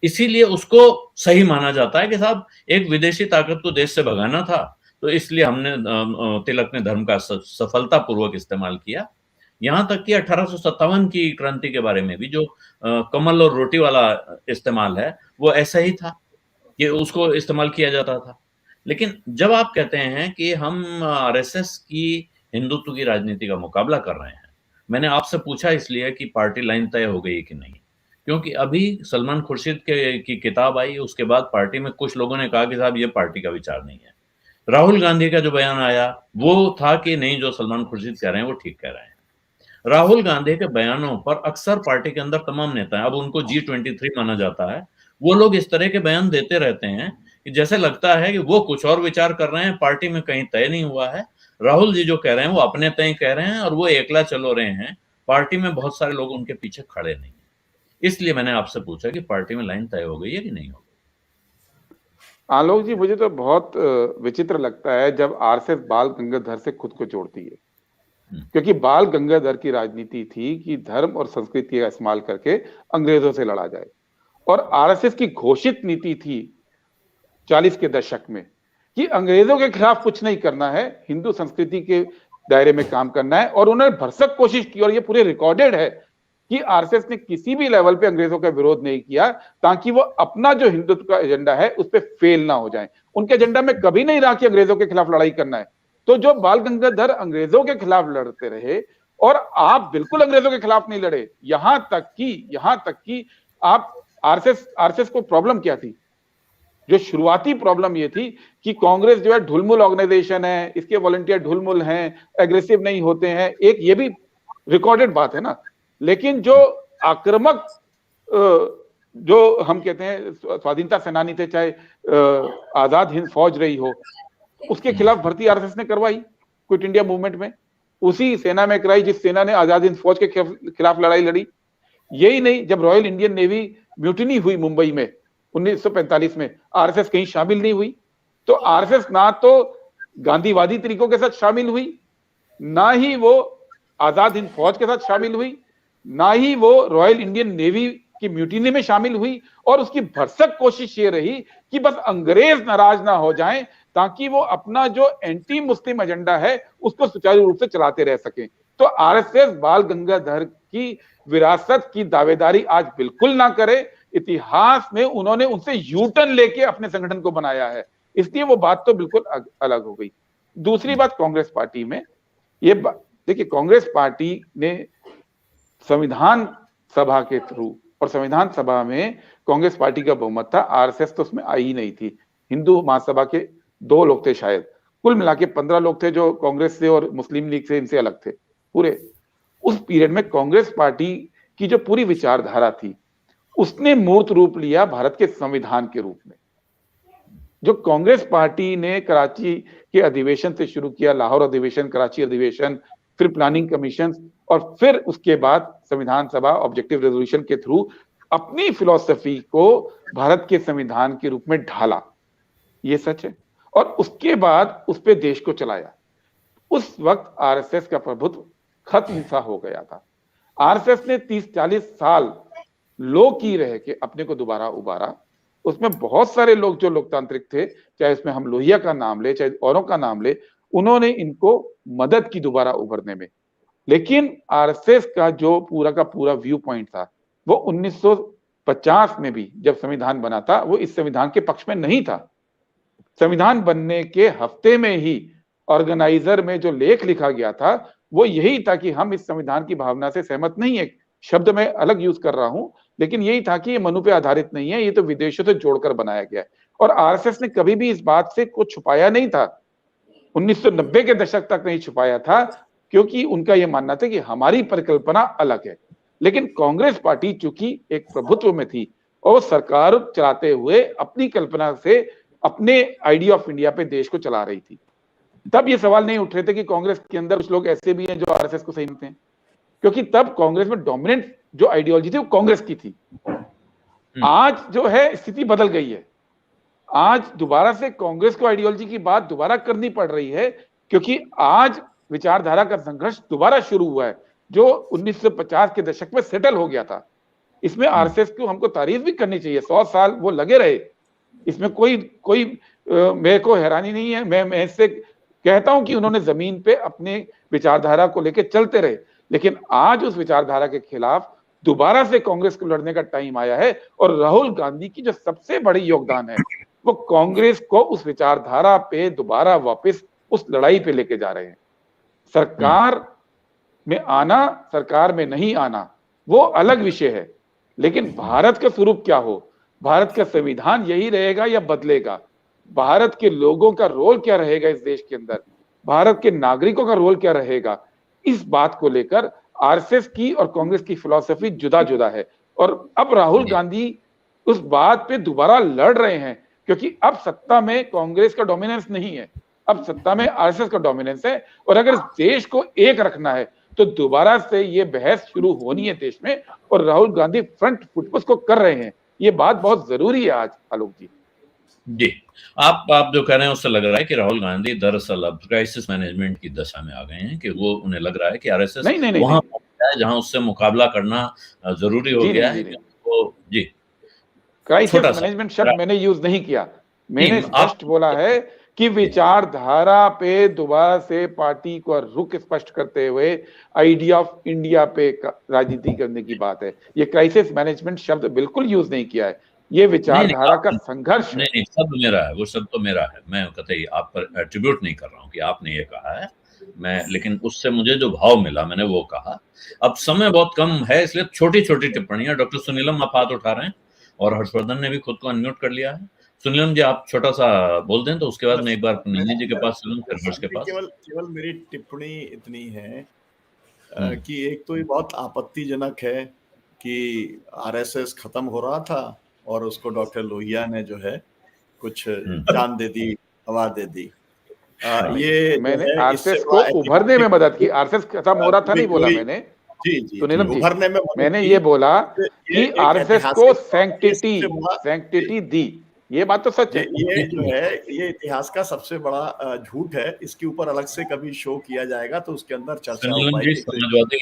इसीलिए उसको सही माना जाता है कि साहब एक विदेशी ताकत को देश से भगाना था, तो इसलिए हमने तिलक ने धर्म का सफलतापूर्वक इस्तेमाल किया। यहाँ तक कि 1857 की क्रांति के बारे में भी जो कमल और रोटी वाला इस्तेमाल है, वो ऐसा ही था कि उसको इस्तेमाल किया जाता था। लेकिन जब आप कहते हैं कि हम आरएसएस की हिंदुत्व की राजनीति का मुकाबला कर रहे हैं, मैंने आपसे पूछा इसलिए कि पार्टी लाइन तय हो गई कि नहीं? क्योंकि अभी सलमान खुर्शीद की किताब आई, उसके बाद पार्टी में कुछ लोगों ने कहा कि साहब ये पार्टी का विचार नहीं है। राहुल गांधी का जो बयान आया, वो था कि नहीं जो सलमान खुर्शीद कह रहे हैं वो ठीक कह रहे हैं। राहुल गांधी के बयानों पर अक्सर पार्टी के अंदर तमाम नेता हैं, अब उनको G23 माना जाता है, वो लोग इस तरह के बयान देते रहते हैं कि जैसे लगता है कि वो कुछ और विचार कर रहे हैं, पार्टी में कहीं तय नहीं हुआ है। राहुल जी जो कह रहे हैं वो अपने तय कह रहे हैं और वो एकला चलो रहे हैं, पार्टी में बहुत सारे लोग उनके पीछे खड़े नहीं हैं। इसलिए मैंने आपसे पूछा कि पार्टी में लाइन तय हो गई है कि नहीं हो गई?
आलोक जी, मुझे तो बहुत विचित्र लगता है जब आरएसएस बाल गंगाधर से खुद को जोड़ती है, क्योंकि बाल गंगाधर की राजनीति थी कि धर्म और संस्कृति का इस्तेमाल करके अंग्रेजों से लड़ा जाए, और आरएसएस की घोषित नीति थी 40 के दशक में कि अंग्रेजों के खिलाफ कुछ नहीं करना है, हिंदू संस्कृति के दायरे में काम करना है। और उन्होंने भरसक कोशिश की, और ये पूरे रिकॉर्डेड है कि आरएसएस ने किसी भी लेवल पे अंग्रेजों का विरोध नहीं किया ताकि वो अपना जो हिंदुत्व का एजेंडा है उस पर फेल ना हो जाए। उनके एजेंडा में कभी नहीं रहा कि अंग्रेजों के खिलाफ लड़ाई करना है। तो जो बाल गंगाधर अंग्रेजों के खिलाफ लड़ते रहे और आप बिल्कुल अंग्रेजों के खिलाफ नहीं लड़े, यहां तक कि आप आरएसएस को प्रॉब्लम क्या थी? जो शुरुआती प्रॉब्लम ये थी कि कांग्रेस जो है ढुलमुल ऑर्गेनाइजेशन है, इसके वॉलंटियर ढुलमुल हैं, एग्रेसिव नहीं होते हैं, एक ये भी रिकॉर्डेड बात है ना। लेकिन जो आक्रामक जो हम कहते हैं स्वाधीनता सेनानी थे, चाहे आजाद हिंद फौज रही हो, उसके खिलाफ भर्ती आरएसएस ने करवाई क्विट इंडिया मूवमेंट में, उसी सेना में कराई जिस सेना ने आजाद हिंद फौज के खिलाफ लड़ाई लड़ी। यही नहीं, जब रॉयल इंडियन नेवी म्यूटिनी हुई मुंबई में 1945 में, आरएसएस कहीं शामिल नहीं हुई। तो आरएसएस ना तो गांधीवादी तरीकों के साथ शामिल हुई, ना ही वो आजाद हिंद फौज के साथ शामिल हुई, ना ही वो रॉयल इंडियन नेवी की म्यूटिनी में शामिल हुई। और उसकी भरसक कोशिश ये रही कि बस अंग्रेज नाराज ना हो जाएं ताकि वो अपना जो एंटी मुस्लिम एजेंडा है उसको सुचारू रूप से चलाते रह सकें। तो आरएसएस बाल गंगाधर की विरासत की दावेदारी आज बिल्कुल ना करे। इतिहास में उन्होंने उनसे यूटर्न लेके अपने संगठन को बनाया है, इसलिए वो बात तो बिल्कुल अलग हो गई। दूसरी बात कांग्रेस पार्टी में, ये देखिए, कांग्रेस पार्टी ने संविधान सभा के थ्रू, और संविधान सभा में कांग्रेस पार्टी का बहुमत था, आरएसएस तो उसमें आई ही नहीं थी। हिंदू महासभा के 2 लोग थे शायद, कुल मिला के 15 लोग थे जो कांग्रेस से और मुस्लिम लीग से इनसे अलग थे। पूरे उस पीरियड में कांग्रेस पार्टी की जो पूरी विचारधारा थी उसने मूर्त रूप लिया भारत के संविधान के रूप में। जो कांग्रेस पार्टी ने कराची के अधिवेशन से शुरू किया, लाहौर अधिवेशन, कराची अधिवेशन, फिर प्लानिंग कमीशन, और फिर उसके बाद संविधान सभा ऑब्जेक्टिव रेजोल्यूशन के थ्रू अपनी फिलॉसफी को भारत के संविधान के रूप में ढाला, ये सच है। और उसके बाद उस पे देश को चलाया। उस वक्त आरएसएस का प्रभुत्व खत्म सा हो गया था। आरएसएस ने 30-40 साल लो की रह के अपने को दोबारा उबारा। उसमें बहुत सारे लोग जो लोकतांत्रिक थे, चाहे इसमें हम लोहिया का नाम ले, चाहे औरों का नाम ले, उन्होंने इनको मदद की दोबारा उभरने में। लेकिन आरएसएस का जो पूरा का पूरा व्यू पॉइंट था वो 1950 में भी जब संविधान बना था, वो इस संविधान के पक्ष में नहीं था। संविधान बनने के हफ्ते में ही ऑर्गेनाइजर में जो लेख लिखा गया था वो यही था कि हम इस संविधान की भावना से सहमत नहीं है। शब्द मैं अलग यूज कर रहा हूं, लेकिन यही था कि ये मनु पे आधारित नहीं है, ये तो विदेशों से जोड़कर बनाया गया है। और आरएसएस ने कभी भी इस बात से कुछ छुपाया नहीं था। 1990 के दशक तक नहीं छुपाया था, क्योंकि उनका यह मानना था कि हमारी परिकल्पना अलग है। लेकिन कांग्रेस पार्टी चूंकि एक प्रभुत्व में थी और सरकार चलाते हुए अपनी कल्पना से अपने आइडिया ऑफ इंडिया पे देश को चला रही थी, तब ये सवाल नहीं उठ रहे थे कि कांग्रेस के अंदर कुछ लोग ऐसे भी हैं जो आरएसएस को सही मानते हैं, क्योंकि तब कांग्रेस में डोमिनेंट जो आइडियोलॉजी थी वो कांग्रेस की थी। आज जो है स्थिति बदल गई है। आज दोबारा से कांग्रेस को आइडियोलॉजी की बात दोबारा करनी पड़ रही है, क्योंकि आज विचारधारा का संघर्ष दोबारा शुरू हुआ है जो 1950 के दशक में सेटल हो गया था। इसमें आरएसएस को हमको तारीफ भी करनी चाहिए, 100 साल वो लगे रहे, इसमें कोई मेरे को हैरानी नहीं है। मैं इससे कहता हूं कि उन्होंने जमीन पे अपने विचारधारा को लेकर चलते रहे, लेकिन आज उस विचारधारा के खिलाफ दोबारा से कांग्रेस को लड़ने का टाइम आया है। और राहुल गांधी की जो सबसे बड़ी योगदान है वो कांग्रेस को उस विचारधारा पे दोबारा वापस उस लड़ाई पे लेके जा रहे हैं। सरकार में आना, सरकार में नहीं आना, वो अलग विषय है, लेकिन भारत का स्वरूप क्या हो, भारत का संविधान यही रहेगा या बदलेगा, भारत के लोगों का रोल क्या रहेगा इस देश के अंदर, भारत के नागरिकों का रोल क्या रहेगा, इस बात को लेकर आरएसएस की और कांग्रेस की फिलॉसफी जुदा जुदा है। और अब राहुल गांधी उस बात पे दोबारा लड़ रहे हैं, क्योंकि अब सत्ता में कांग्रेस का डोमिनेंस नहीं है, अब सत्ता में आरएसएस का डोमिनेंस है। और अगर इस देश को एक रखना है तो दोबारा से ये बहस शुरू होनी है देश में, और राहुल गांधी फ्रंट फुट उसको कर रहे हैं। ये बात बहुत जरूरी है आज। आलोक जी
जी, आप जो कह रहे हैं उससे लग रहा है कि राहुल गांधी दरअसल अब क्राइसिस मैनेजमेंट की दशा में आ गए हैं, कि वो उन्हें लग रहा है कि आरएसएस वहां पहुंच गया है जहां उससे मुकाबला करना जरूरी हो गया है। तो जी,
क्राइसिस मैनेजमेंट शब्द मैंने यूज नहीं किया, मैंने स्पष्ट बोला है कि विचारधारा पे दोबारा से पार्टी को रुख स्पष्ट करते हुए आइडिया ऑफ इंडिया पे राजनीति करने की बात है। ये क्राइसिस मैनेजमेंट शब्द बिल्कुल यूज नहीं किया है, ये विचारधारा का संघर्ष।
नहीं, शब्द मेरा है, वो शब्द तो मेरा है, मैं कतई आप पर एट्रीब्यूट नहीं कर रहा हूँ कि आपने ये कहा है, मैं लेकिन उससे मुझे जो भाव मिला मैंने वो कहा। अब समय बहुत कम है, इसलिए छोटी छोटी टिप्पणियां। डॉक्टर सुनीलम आप हाथ उठा रहे हैं और हर्षवर्धन ने भी खुद को अनम्यूट कर लिया है। सुनीलम जी आप छोटा सा बोल दें तो उसके बाद मैं एक बार नंदी जी के पास चलूं, फिर हर्ष के पास।
केवल मेरी टिप्पणी इतनी है कि एक तो ये बहुत आपत्तिजनक है कि आरएसएस खत्म हो रहा था और उसको डॉक्टर लोहिया ने जो है कुछ जान दे दी, हवा दे दी। ये
मैंने आरएसएस को उभरने में मदद की, आरएसएस खत्म हो रहा था नहीं बोला मैंने।
जी,
उभरने में मैंने ये बोला कि आरएसएस को सैंक्टिटी दी, ये बात तो सच है।
ये जो है ये इतिहास का सबसे बड़ा झूठ है, इसके ऊपर अलग से कभी शो किया जाएगा तो उसके अंदर चर्चा हो पाएगी।
समाजवादी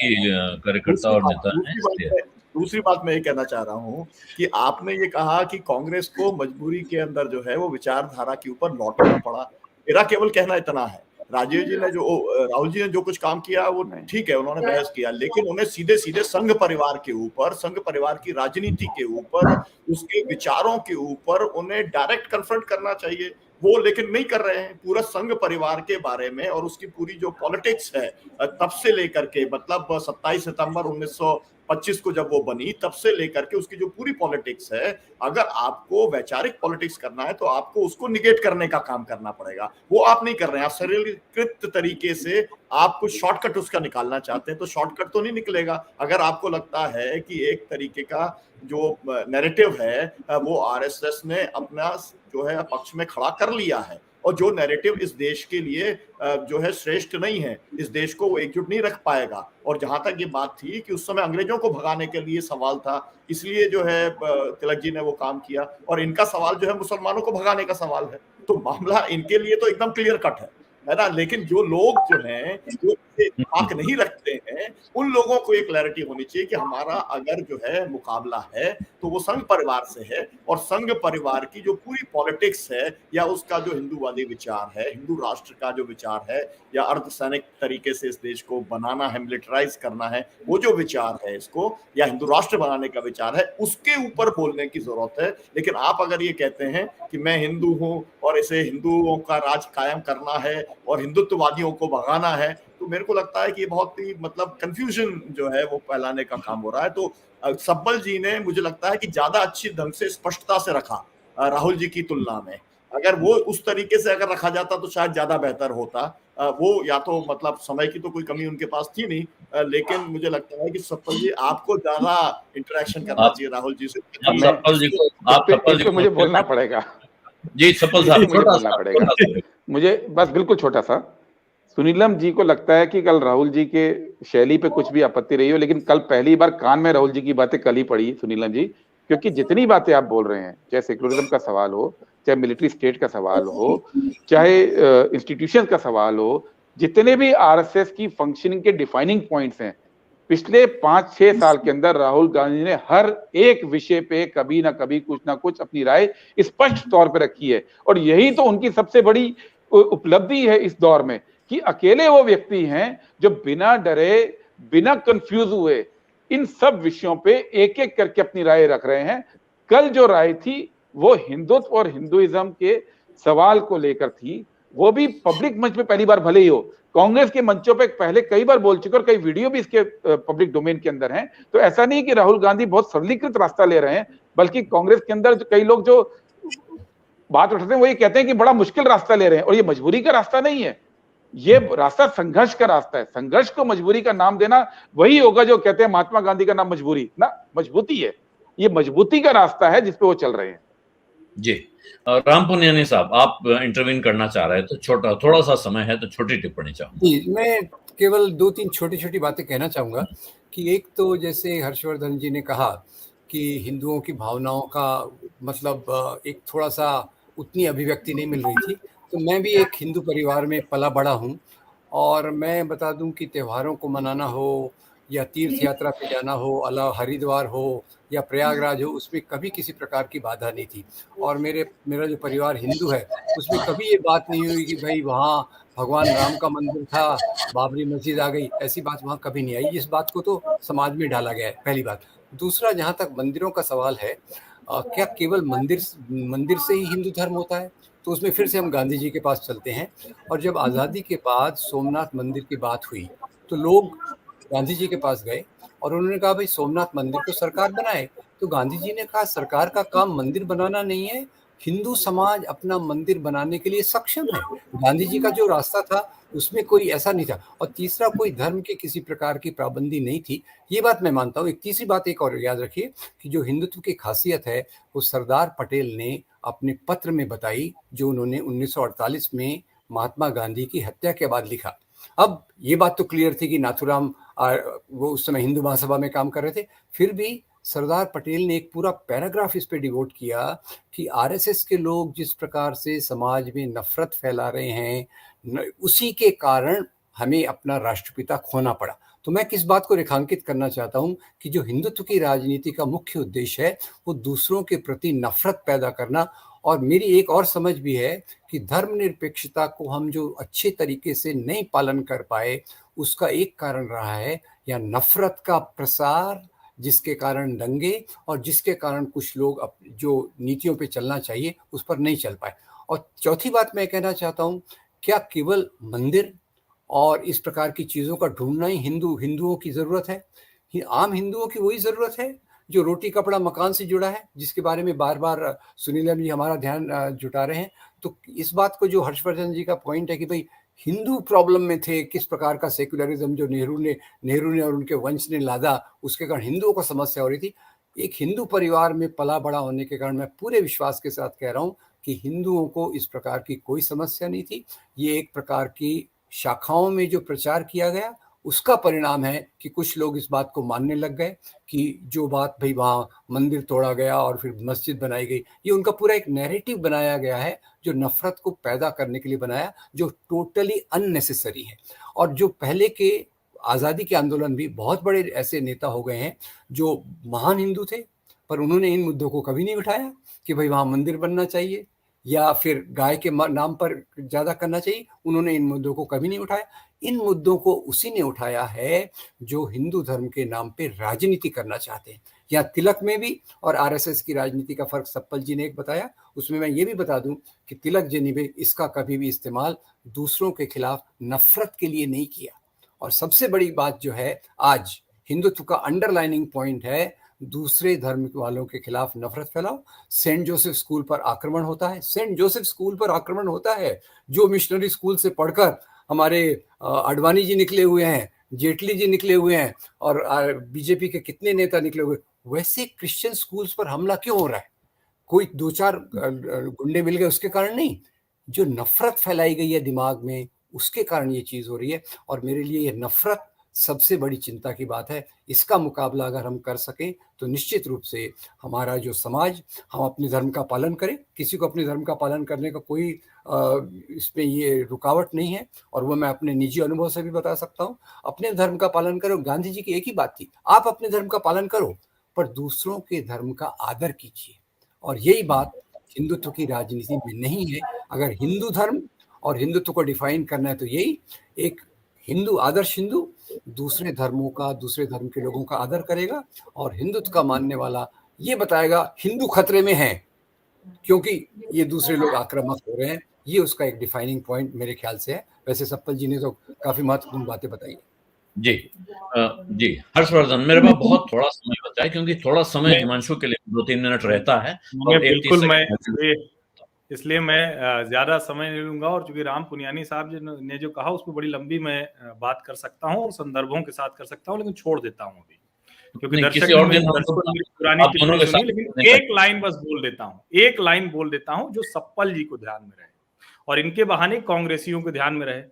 कार्यकर्ता और नेता हैं।
दूसरी बात मैं ये कहना चाह रहा हूँ कि आपने ये कहा कि कांग्रेस को मजबूरी के अंदर जो है वो विचारधारा के ऊपर लौटना पड़ा। मेरा केवल कहना इतना है, राहुल जी ने जो कुछ काम किया वो ठीक है, उन्होंने बहस किया, लेकिन उन्हें सीधे सीधे संघ परिवार के ऊपर, संघ परिवार की राजनीति के ऊपर, उसके विचारों के ऊपर उन्हें डायरेक्ट कन्फ्रंट करना चाहिए। वो लेकिन नहीं कर रहे हैं। पूरा संघ परिवार के बारे में और उसकी पूरी जो पॉलिटिक्स है तब से लेकर के, मतलब 27 सितंबर 1925 को जब वो बनी तब से लेकर के उसकी जो पूरी पॉलिटिक्स है, अगर आपको वैचारिक पॉलिटिक्स करना है तो आपको उसको निगेट करने का काम करना पड़ेगा। वो आप नहीं कर रहे हैं। आप सरलीकृत तरीके से आप कुछ शॉर्टकट उसका निकालना चाहते हैं तो शॉर्टकट तो नहीं निकलेगा। अगर आपको लगता है कि एक तरीके का जो नैरेटिव है वो आरएसएस ने अपना जो है पक्ष में खड़ा कर लिया है और जो नैरेटिव इस देश के लिए जो है श्रेष्ठ नहीं है, इस देश को वो एकजुट नहीं रख पाएगा। और जहां तक ये बात थी कि उस समय अंग्रेजों को भगाने के लिए सवाल था, इसलिए जो है तिलक जी ने वो काम किया, और इनका सवाल जो है मुसलमानों को भगाने का सवाल है, तो मामला इनके लिए तो एकदम क्लियर कट है ना। लेकिन जो लोग जो हैं जो आंख नहीं रखते हैं, उन लोगों को एक क्लैरिटी होनी चाहिए कि हमारा अगर जो है मुकाबला है तो वो संघ परिवार से है, और संघ परिवार की जो पूरी पॉलिटिक्स है या उसका जो हिंदूवादी विचार है, हिंदू राष्ट्र का जो विचार है, या अर्धसैनिक तरीके से इस देश को बनाना है, मिलिटराइज करना है, वो जो विचार है इसको, या हिंदू राष्ट्र बनाने का विचार है, उसके ऊपर बोलने की जरूरत है। लेकिन आप अगर ये कहते हैं कि मैं हिंदू हूं और इसे हिंदुओं का राज कायम करना है और हिंदुत्ववादियों को भगाना है, तो मेरे को लगता है कि ये बहुत ही मतलब कंफ्यूजन जो है वो फैलाने का काम हो रहा है। तो सब्बल जी ने मुझे लगता है कि ज्यादा अच्छी ढंग से स्पष्टता से रखा राहुल जी की तुलना में, अगर वो उस तरीके से अगर रखा जाता तो शायद ज्यादा बेहतर होता। वो या तो मतलब समय की तो कोई कमी उनके पास थी नहीं, लेकिन मुझे लगता है कि सप्पल जी आपको ज्यादा इंटरेक्शन करना चाहिए राहुल जी से।
सप्पल जी को
मुझे बोलना पड़ेगा
जी, सप्पल साहब
मुझे बोलना पड़ेगा। मुझे बस बिल्कुल छोटा सा, सुनीलम जी को लगता है कि कल राहुल जी के शैली पे कुछ भी आपत्ति रही हो, लेकिन कल पहली बार कान में राहुल जी की बातें कल ही पड़ी सुनीलम जी, क्योंकि जितनी बातें आप बोल रहे हैं, चाहे सेक्युलरिज्म का सवाल हो, चाहे मिलिट्री स्टेट का सवाल हो, चाहे इंस्टीट्यूशन का सवाल हो, जितने भी आरएसएस की फंक्शनिंग के डिफाइनिंग पॉइंट्स हैं, पिछले 5-6 साल के अंदर राहुल गांधी ने हर एक विषय पे कभी ना कभी कुछ ना कुछ अपनी राय स्पष्ट तौर पे रखी है। और यही तो उनकी सबसे बड़ी उपलब्धि है इस दौर में, कि अकेले वो व्यक्ति हैं जो बिना डरे, बिना कंफ्यूज हुए इन सब विषयों पे एक एक करके अपनी राय रख रहे हैं। कल जो राय थी वो हिंदुत्व और हिंदुइज्म के सवाल को लेकर थी, वो भी पब्लिक मंच पे पहली बार, भले ही हो कांग्रेस के मंचों पे पहले कई बार बोल चुके और कई वीडियो भी इसके पब्लिक डोमेन के अंदर हैं। तो ऐसा नहीं कि राहुल गांधी बहुत सरलीकृत रास्ता ले रहे हैं, बल्कि कांग्रेस के अंदर कई लोग जो बात उठाते हैं वो ये कहते हैं कि बड़ा मुश्किल रास्ता ले रहे हैं, और ये मजबूरी का रास्ता नहीं है, ये रास्ता संघर्ष का रास्ता है। संघर्ष को मजबूरी का नाम देना वही होगा जो कहते हैं महात्मा गांधी का नाम मजबूरी ना, मजबूती है, ये मजबूती का रास्ता है जिसपे वो चल रहे हैं।
जी, राम पुनियानी साहब, आप इंटरवीन करना चाह रहे हैं तो थोड़ा सा समय है तो छोटी टिप्पणी चाहूंगा।
जी, मैं केवल 2-3 छोटी-छोटी बातें कहना चाहूंगा कि एक तो जैसे हर्षवर्धन जी ने कहा कि हिंदुओं की भावनाओं का मतलब एक थोड़ा सा उतनी अभिव्यक्ति नहीं मिल रही थी। तो मैं भी एक हिंदू परिवार में पला बड़ा हूँ, और मैं बता दूं कि त्योहारों को मनाना हो या तीर्थ यात्रा पे जाना हो, अला हरिद्वार हो या प्रयागराज हो, उसमें कभी किसी प्रकार की बाधा नहीं थी। और मेरा जो परिवार हिंदू है उसमें कभी ये बात नहीं हुई कि भाई वहाँ भगवान राम का मंदिर था, बाबरी मस्जिद आ गई, ऐसी बात वहाँ कभी नहीं आई। इस बात को तो समाज में डाला गया है, पहली बात। दूसरा, जहाँ तक मंदिरों का सवाल है, क्या केवल मंदिर से ही हिंदू धर्म होता है? तो उसमें फिर से हम गांधी जी के पास चलते हैं। और जब आज़ादी के बाद सोमनाथ मंदिर की बात हुई तो लोग गांधी जी के पास गए और उन्होंने कहा भाई सोमनाथ मंदिर तो सरकार बनाए। तो गांधी जी ने कहा सरकार का काम मंदिर बनाना नहीं है, हिंदू समाज अपना मंदिर बनाने के लिए सक्षम है। गांधी जी का जो रास्ता था उसमें कोई ऐसा नहीं था। और तीसरा, कोई धर्म के किसी प्रकार की पाबंदी नहीं थी, ये बात मैं मानता हूँ। एक तीसरी बात एक और याद रखिए कि जो हिंदुत्व की खासियत है वो सरदार पटेल ने अपने पत्र में बताई, जो उन्होंने 1948 में महात्मा गांधी की हत्या के बाद लिखा। अब ये बात तो क्लियर थी कि नाथूराम वो उस समय हिंदू महासभा में काम कर रहे थे, फिर भी सरदार पटेल ने एक पूरा पैराग्राफ इस पे डिवोट किया कि आरएसएस के लोग जिस प्रकार से समाज में नफरत फैला रहे हैं, उसी के कारण हमें अपना राष्ट्रपिता खोना पड़ा। तो मैं किस बात को रेखांकित करना चाहता हूं कि जो हिंदुत्व की राजनीति का मुख्य उद्देश्य है वो दूसरों के प्रति नफरत पैदा करना। और मेरी एक और समझ भी है कि धर्मनिरपेक्षता को हम जो अच्छे तरीके से नहीं पालन कर पाए उसका एक कारण रहा है या नफरत का प्रसार, जिसके कारण दंगे और जिसके कारण कुछ लोग जो नीतियों पे चलना चाहिए उस पर नहीं चल पाए। और चौथी बात मैं कहना चाहता हूँ, क्या केवल मंदिर और इस प्रकार की चीज़ों का ढूंढना ही हिंदुओं की ज़रूरत है? आम हिंदुओं की वही ज़रूरत है जो रोटी कपड़ा मकान से जुड़ा है, जिसके बारे में बार बार सुनील जी हमारा ध्यान जुटा रहे हैं। तो इस बात को जो हर्षवर्धन जी का पॉइंट है कि भाई हिंदू प्रॉब्लम में थे, किस प्रकार का सेक्युलरिज्म जो नेहरू ने और उनके वंश ने लादा, उसके कारण हिंदुओं को समस्या हो रही थी। एक हिंदू परिवार में पला बड़ा होने के कारण मैं पूरे विश्वास के साथ कह रहा हूँ कि हिंदुओं को इस प्रकार की कोई समस्या नहीं थी। ये एक प्रकार की शाखाओं में जो प्रचार किया गया उसका परिणाम है कि कुछ लोग इस बात को मानने लग गए कि जो बात भाई वहाँ मंदिर तोड़ा गया और फिर मस्जिद बनाई गई, ये उनका पूरा एक नैरेटिव बनाया गया है जो नफरत को पैदा करने के लिए बनाया, जो टोटली अननेसेसरी है। और जो पहले के आज़ादी के आंदोलन भी बहुत बड़े ऐसे नेता हो गए हैं जो महान हिंदू थे, पर उन्होंने इन मुद्दों को कभी नहीं उठाया कि भाई वहाँ मंदिर बनना चाहिए या फिर गाय के नाम पर ज़्यादा करना चाहिए। उन्होंने इन मुद्दों को कभी नहीं उठाया। इन मुद्दों को उसी ने उठाया है जो हिंदू धर्म के नाम पे राजनीति करना चाहते हैं। या तिलक में भी और आरएसएस की राजनीति का फर्क सप्पल जी ने एक बताया, उसमें मैं ये भी बता दूं कि तिलक जी ने भी इसका कभी भी इस्तेमाल दूसरों के खिलाफ नफरत के लिए नहीं किया। और सबसे बड़ी बात जो है आज हिंदुत्व का अंडरलाइनिंग पॉइंट है दूसरे धर्म वालों के खिलाफ नफरत फैलाओ। सेंट जोसेफ स्कूल पर आक्रमण होता है, सेंट जोसेफ स्कूल पर आक्रमण होता है, जो मिशनरी स्कूल से पढ़कर हमारे अडवाणी जी निकले हुए हैं, जेटली जी निकले हुए हैं और बीजेपी के कितने नेता निकले हुए, वैसे क्रिश्चियन स्कूल्स पर हमला क्यों हो रहा है? कोई दो चार गुंडे मिल गए उसके कारण नहीं, जो नफरत फैलाई गई है दिमाग में उसके कारण ये चीज हो रही है। और मेरे लिए ये नफरत सबसे बड़ी चिंता की बात है। इसका मुकाबला अगर हम कर सकें तो निश्चित रूप से हमारा जो समाज, हम अपने धर्म का पालन करें, किसी को अपने धर्म का पालन करने का कोई इसमें ये रुकावट नहीं है, और वो मैं अपने निजी अनुभव से भी बता सकता हूँ। अपने धर्म का पालन करो, गांधी जी की एक ही बात थी, आप अपने धर्म का पालन करो पर दूसरों के धर्म का आदर कीजिए। और यही बात हिंदुत्व की राजनीति में नहीं है। अगर हिंदू धर्म और हिंदुत्व को डिफाइन करना है तो यही एक हिंदू, आदर्श हिंदू दूसरे धर्मों का, दूसरे धर्म के लोगों का आदर करेगा, और हिंदुत्व का मानने वाला ये बताएगा हिंदू खतरे में है क्योंकि ये दूसरे लोग आक्रामक हो रहे हैं। ये उसका एक डिफाइनिंग पॉइंट मेरे ख्याल से है। वैसे सप्पल जी ने तो काफी महत्वपूर्ण बातें बताई।
जी जी हर्षवर्धन, मेरे पास बहुत थोड़ा समय बचा है क्योंकि थोड़ा समय हिमांशु के लिए 2-3 मिनट रहता है और
बिल्कुल मैं इसलिए मैं ज्यादा समय नहीं लूंगा, और चूंकि राम पुनियानी साहब ने जो कहा उस पर बड़ी लंबी मैं बात कर सकता हूँ और संदर्भों के साथ कर सकता हूँ, लेकिन छोड़ देता हूँ अभी क्योंकि दर्शक लेकिन एक लाइन बस बोल देता हूँ, एक लाइन बोल देता हूँ जो सप्पल जी को ध्यान में रहे और इनके बहाने कांग्रेसियों को ध्यान में रहे।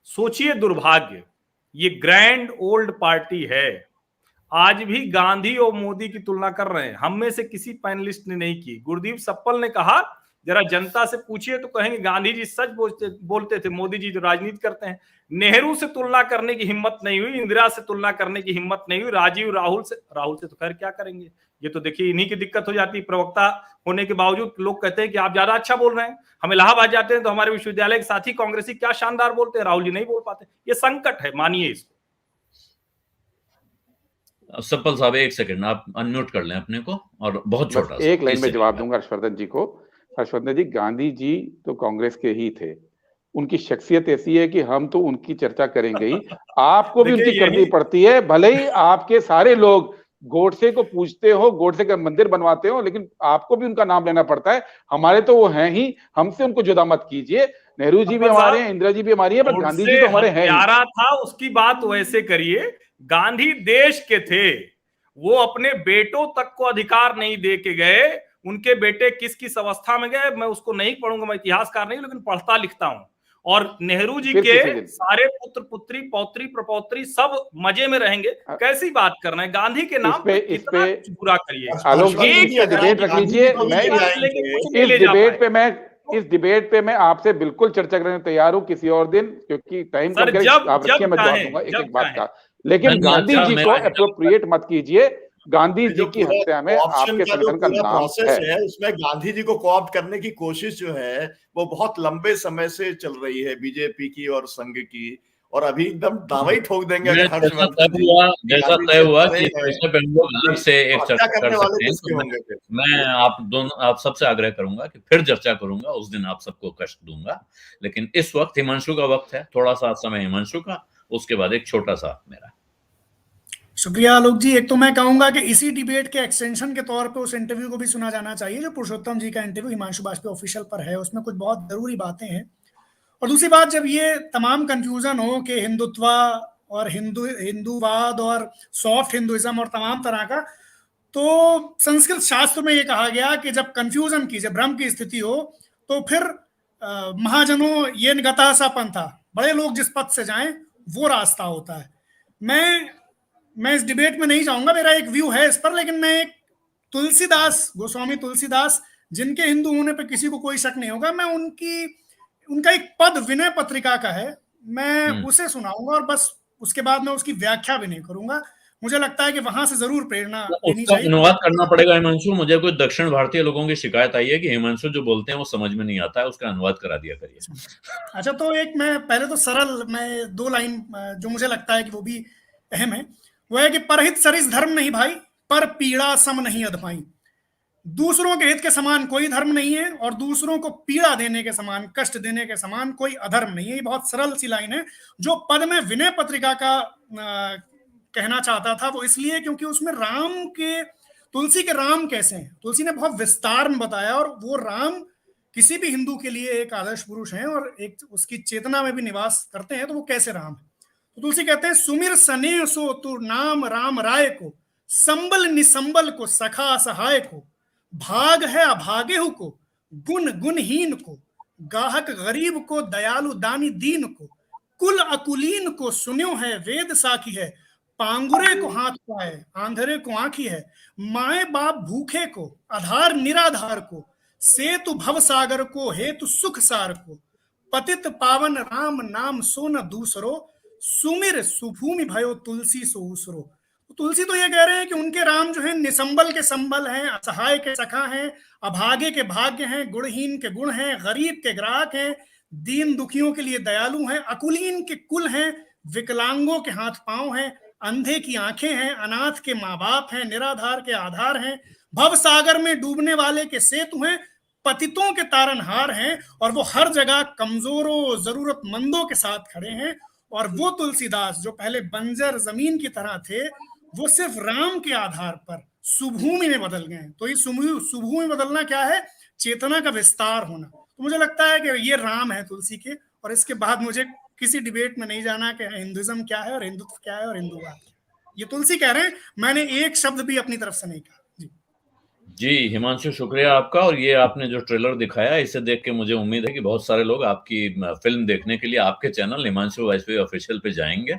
सोचिए दुर्भाग्य, ये ग्रैंड ओल्ड पार्टी है, आज भी गांधी और मोदी की तुलना कर रहे हैं। हम में से किसी पैनलिस्ट ने नहीं की। गुरदीप सप्पल ने कहा जरा जनता से पूछिए तो कहेंगे गांधी जी सच बोलते थे, मोदी जी जो राजनीति करते हैं। नेहरू से तुलना करने की हिम्मत नहीं हुई, इंदिरा से तुलना करने की हिम्मत नहीं हुई, राजीव राहुल से तो खैर क्या करेंगे। ये तो देखिए इन्हीं की दिक्कत हो जाती है, प्रवक्ता होने के बावजूद लोग कहते हैं कि आप ज्यादा अच्छा बोल रहे हैं। हम इलाहाबाद जाते हैं तो हमारे विश्वविद्यालय के साथी कांग्रेसी क्या शानदार बोलते हैं, राहुल जी नहीं बोल पाते। ये संकट है, मानिए इसको।
सप्पल साहब एक सेकंड आप अनम्यूट कर लें अपने को, और बहुत छोटा
एक लाइन में जवाब दूंगा हर्षवर्धन जी को। हर्षवर्धन जी, गांधी जी तो कांग्रेस के ही थे, उनकी शख्सियत ऐसी है कि हम तो उनकी चर्चा करेंगे ही, आपको भी उनकी करनी पड़ती है। भले ही आपके सारे लोग गोडसे को पूछते हो, गोडसे का मंदिर बनवाते हो, लेकिन आपको भी उनका नाम लेना पड़ता है। हमारे तो वो हैं ही, हमसे उनको जुदा मत कीजिए। नेहरू जी भी हमारे हैं, इंदिरा जी भी हमारी है, पर गांधी जी तो हमारे हैं ही।
था उसकी बात वैसे करिए, गांधी देश के थे, वो अपने बेटों तक को अधिकार नहीं दे के गए। उनके बेटे किस किस अवस्था में गए मैं उसको नहीं पढ़ूंगा, मैं इतिहासकार नहीं, लेकिन पढ़ता लिखता हूं। और नेहरू जी के सारे पुत्र पुत्री पौत्री प्रपौत्री सब मजे में रहेंगे। कैसी बात करना है, गांधी के नाम पे कितना बुरा करिए।
आलोक जी डिबेट रख लीजिए, इस डिबेट पे मैं आपसे बिल्कुल चर्चा करने तैयार हूं किसी और दिन, क्योंकि टाइम कम है। आप रखिए, मैं जवाब दूंगा एक बात का, लेकिन गांधी जी को एप्रोप्रिएट मत कीजिए। गांधी जी की हत्या में आपके संगठन का नाम है,
उसमें गांधी जी को कोऑप्ट करने की कोशिश जो है वो बहुत लंबे समय से चल रही है बीजेपी की और संघ की, और अभी एकदम दावा ही ठोक देंगे।
जैसा तय हुआ कि अलग से एक चर्चा कर सकते हैं, तो मैं आप सबसे आग्रह करूंगा कि फिर चर्चा करूंगा, उस दिन आप सबको कष्ट दूंगा। लेकिन इस वक्त हिमांशु का वक्त है, थोड़ा सा समय हिमांशु का, उसके बाद एक छोटा सा मेरा।
शुक्रिया आलोक जी। एक तो मैं कहूंगा कि इसी डिबेट के एक्सटेंशन के तौर पे उस इंटरव्यू को भी सुना जाना चाहिए जो पुरुषोत्तम जी का इंटरव्यू हिमांशु बाजपेयी ऑफिशियल पर है, उसमें कुछ बहुत जरूरी बातें हैं। और दूसरी बात, जब ये तमाम कंफ्यूजन हो कि हिंदुत्व और हिंदूवाद और सॉफ्ट हिंदुइज्म और तमाम तरह का, तो संस्कृत शास्त्र में ये कहा गया कि जब कंफ्यूजन की, जब भ्रम की स्थिति हो तो फिर महाजनों ये गता सा पंथा, बड़े लोग जिस पथ से जाएं वो रास्ता होता है। मैं इस डिबेट में नहीं जाऊंगा, मेरा एक व्यू है इस पर, लेकिन मैं एक तुलसीदास, गोस्वामी तुलसीदास, जिनके हिंदू होने पर किसी को कोई शक नहीं होगा, मैं उनका एक पद विनय पत्रिका का है, मैं उसे सुनाऊंगा और बस उसके बाद मैं उसकी व्याख्या भी नहीं करूंगा। मुझे लगता है कि वहां से जरूर प्रेरणा लेनी चाहिए।
अनुवाद करना पड़ेगा हिमांशु। मुझे कुछ दक्षिण भारतीय लोगों की शिकायत आई है कि हिमांशु जो बोलते हैं वो समझ में नहीं आता है, उसका अनुवाद करा दिया करिए।
अच्छा, तो एक मैं पहले तो सरल, मैं 2 लाइन जो मुझे लगता है कि वो भी अहम है, वो है कि परहित सरिस धर्म नहीं भाई, पर पीड़ा सम नहीं अधपाई। दूसरों के हित के समान कोई धर्म नहीं है और दूसरों को पीड़ा देने के समान, कष्ट देने के समान कोई अधर्म नहीं है। ये बहुत सरल सी लाइन है जो पद में विनय पत्रिका का कहना चाहता था। वो इसलिए क्योंकि उसमें राम के तुलसी के राम कैसे हैं? तुलसी ने बहुत विस्तार में बताया, और वो राम किसी भी हिंदू के लिए एक आदर्श पुरुष हैं और एक उसकी चेतना में भी निवास करते हैं, तो वो कैसे राम है? तो तुलसी कहते हैं, सुमिर स्नेह सो तू नाम राम राय को, संबल निसंबल को सखा सहाय को, भाग है अभागे को, गुण गुणहीन को, गाहक गरीब को, दयालु दानी दीन को, कुल अकुलीन को सुन्यो है वेद साखी है, पांगुरे को हाथ पाए आंधरे को आंखी है, माए बाप भूखे को, आधार निराधार को, सेतु भव सागर को, हेतु सुख सार को, पतित पावन राम नाम सो न दूसरो, सुमिर सुभूमि भयो तुलसी सो उसरो। तुलसी तो ये कह रहे हैं कि उनके राम जो है निसंबल के संबल हैं, असहाय के सखा हैं, अभागे के भाग्य हैं, गुणहीन के गुण हैं, गरीब के ग्राहक हैं, दीन दुखियों के लिए दयालु हैं, अकुलीन के कुल हैं, विकलांगों के हाथ पांव हैं, अंधे की आंखें हैं, अनाथ के माँ बाप हैं, निराधार के आधार हैं, भव सागर में डूबने वाले के सेतु हैं, पतितों के तारनहार हैं, और वो हर जगह कमजोरों जरूरतमंदों के साथ खड़े हैं। और वो तुलसीदास जो पहले बंजर जमीन की तरह थे, वो सिर्फ राम के आधार पर सुभूमि में बदल गए। तो ये सुभूमि बदलना क्या है? चेतना का विस्तार होना। तो मुझे लगता है कि ये राम है तुलसी के, और इसके बाद मुझे किसी डिबेट में नहीं जाना कि हिंदुइज्म क्या है और हिंदुत्व क्या है और हिंदूवाद क्या है। ये तुलसी कह रहे हैं, मैंने एक शब्द भी अपनी तरफ से नहीं कहा।
जी हिमांशु, शुक्रिया आपका। और ये आपने जो ट्रेलर दिखाया, इसे देख के मुझे उम्मीद है कि बहुत सारे लोग आपकी फिल्म देखने के लिए आपके चैनल हिमांशु वाजपेयी ऑफिशियल पे जाएंगे।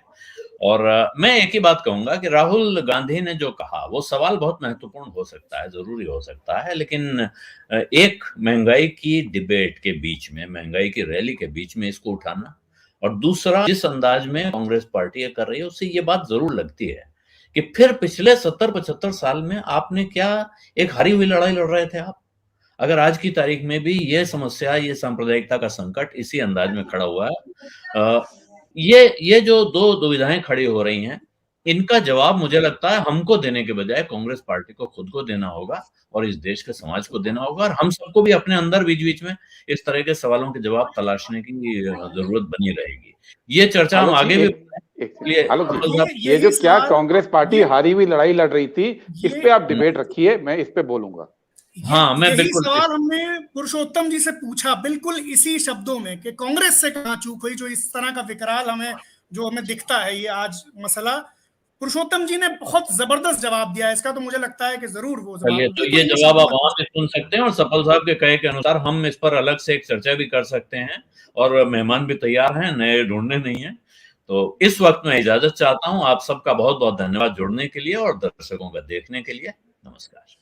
और मैं एक ही बात कहूंगा कि राहुल गांधी ने जो कहा वो सवाल बहुत महत्वपूर्ण हो सकता है, जरूरी हो सकता है, लेकिन एक महंगाई की डिबेट के बीच में, महंगाई की रैली के बीच में इसको उठाना, और दूसरा जिस अंदाज में कांग्रेस पार्टी ये कर रही है, उससे ये बात जरूर लगती है कि फिर पिछले 70-75 साल में आपने क्या एक हारी हुई लड़ाई लड़ रहे थे आप? अगर आज की तारीख में भी ये समस्या, ये सांप्रदायिकता का संकट इसी अंदाज में खड़ा हुआ है, ये जो दो दुविधाएं खड़ी हो रही हैं, इनका जवाब मुझे लगता है हमको देने के बजाय कांग्रेस पार्टी को खुद को देना होगा और इस देश के समाज को देना होगा, और हम सबको भी अपने अंदर बीच-बीच में इस तरह के सवालों के जवाब तलाशने की जरूरत बनी रहेगी। ये चर्चा हम आगे भी
ये जो क्या कांग्रेस पार्टी हारी हुई लड़ाई लड़ रही थी, इस पे आप डिबेट रखिए, मैं इस पे बोलूंगा।
हाँ, मैं बिल्कुल सवाल हमने पुरुषोत्तम जी से पूछा, बिल्कुल इसी शब्दों में, कि कांग्रेस से कहाँ चूक हुई, जो इस तरह का विकराल हमें दिखता है ये आज मसला। पुरुषोत्तम जी ने बहुत जबरदस्त जवाब दिया इसका, तो मुझे लगता है कि जरूर वो जवाब,
तो ये जवाब आप वहां पे सुन सकते हैं, और सफल साहब के कहे के अनुसार हम इस पर अलग से एक चर्चा भी कर सकते हैं, और मेहमान भी तैयार हैं, नए ढूंढने नहीं है। तो इस वक्त मैं इजाजत चाहता हूं। आप सबका बहुत बहुत धन्यवाद जुड़ने के लिए और दर्शकों का देखने के लिए। नमस्कार।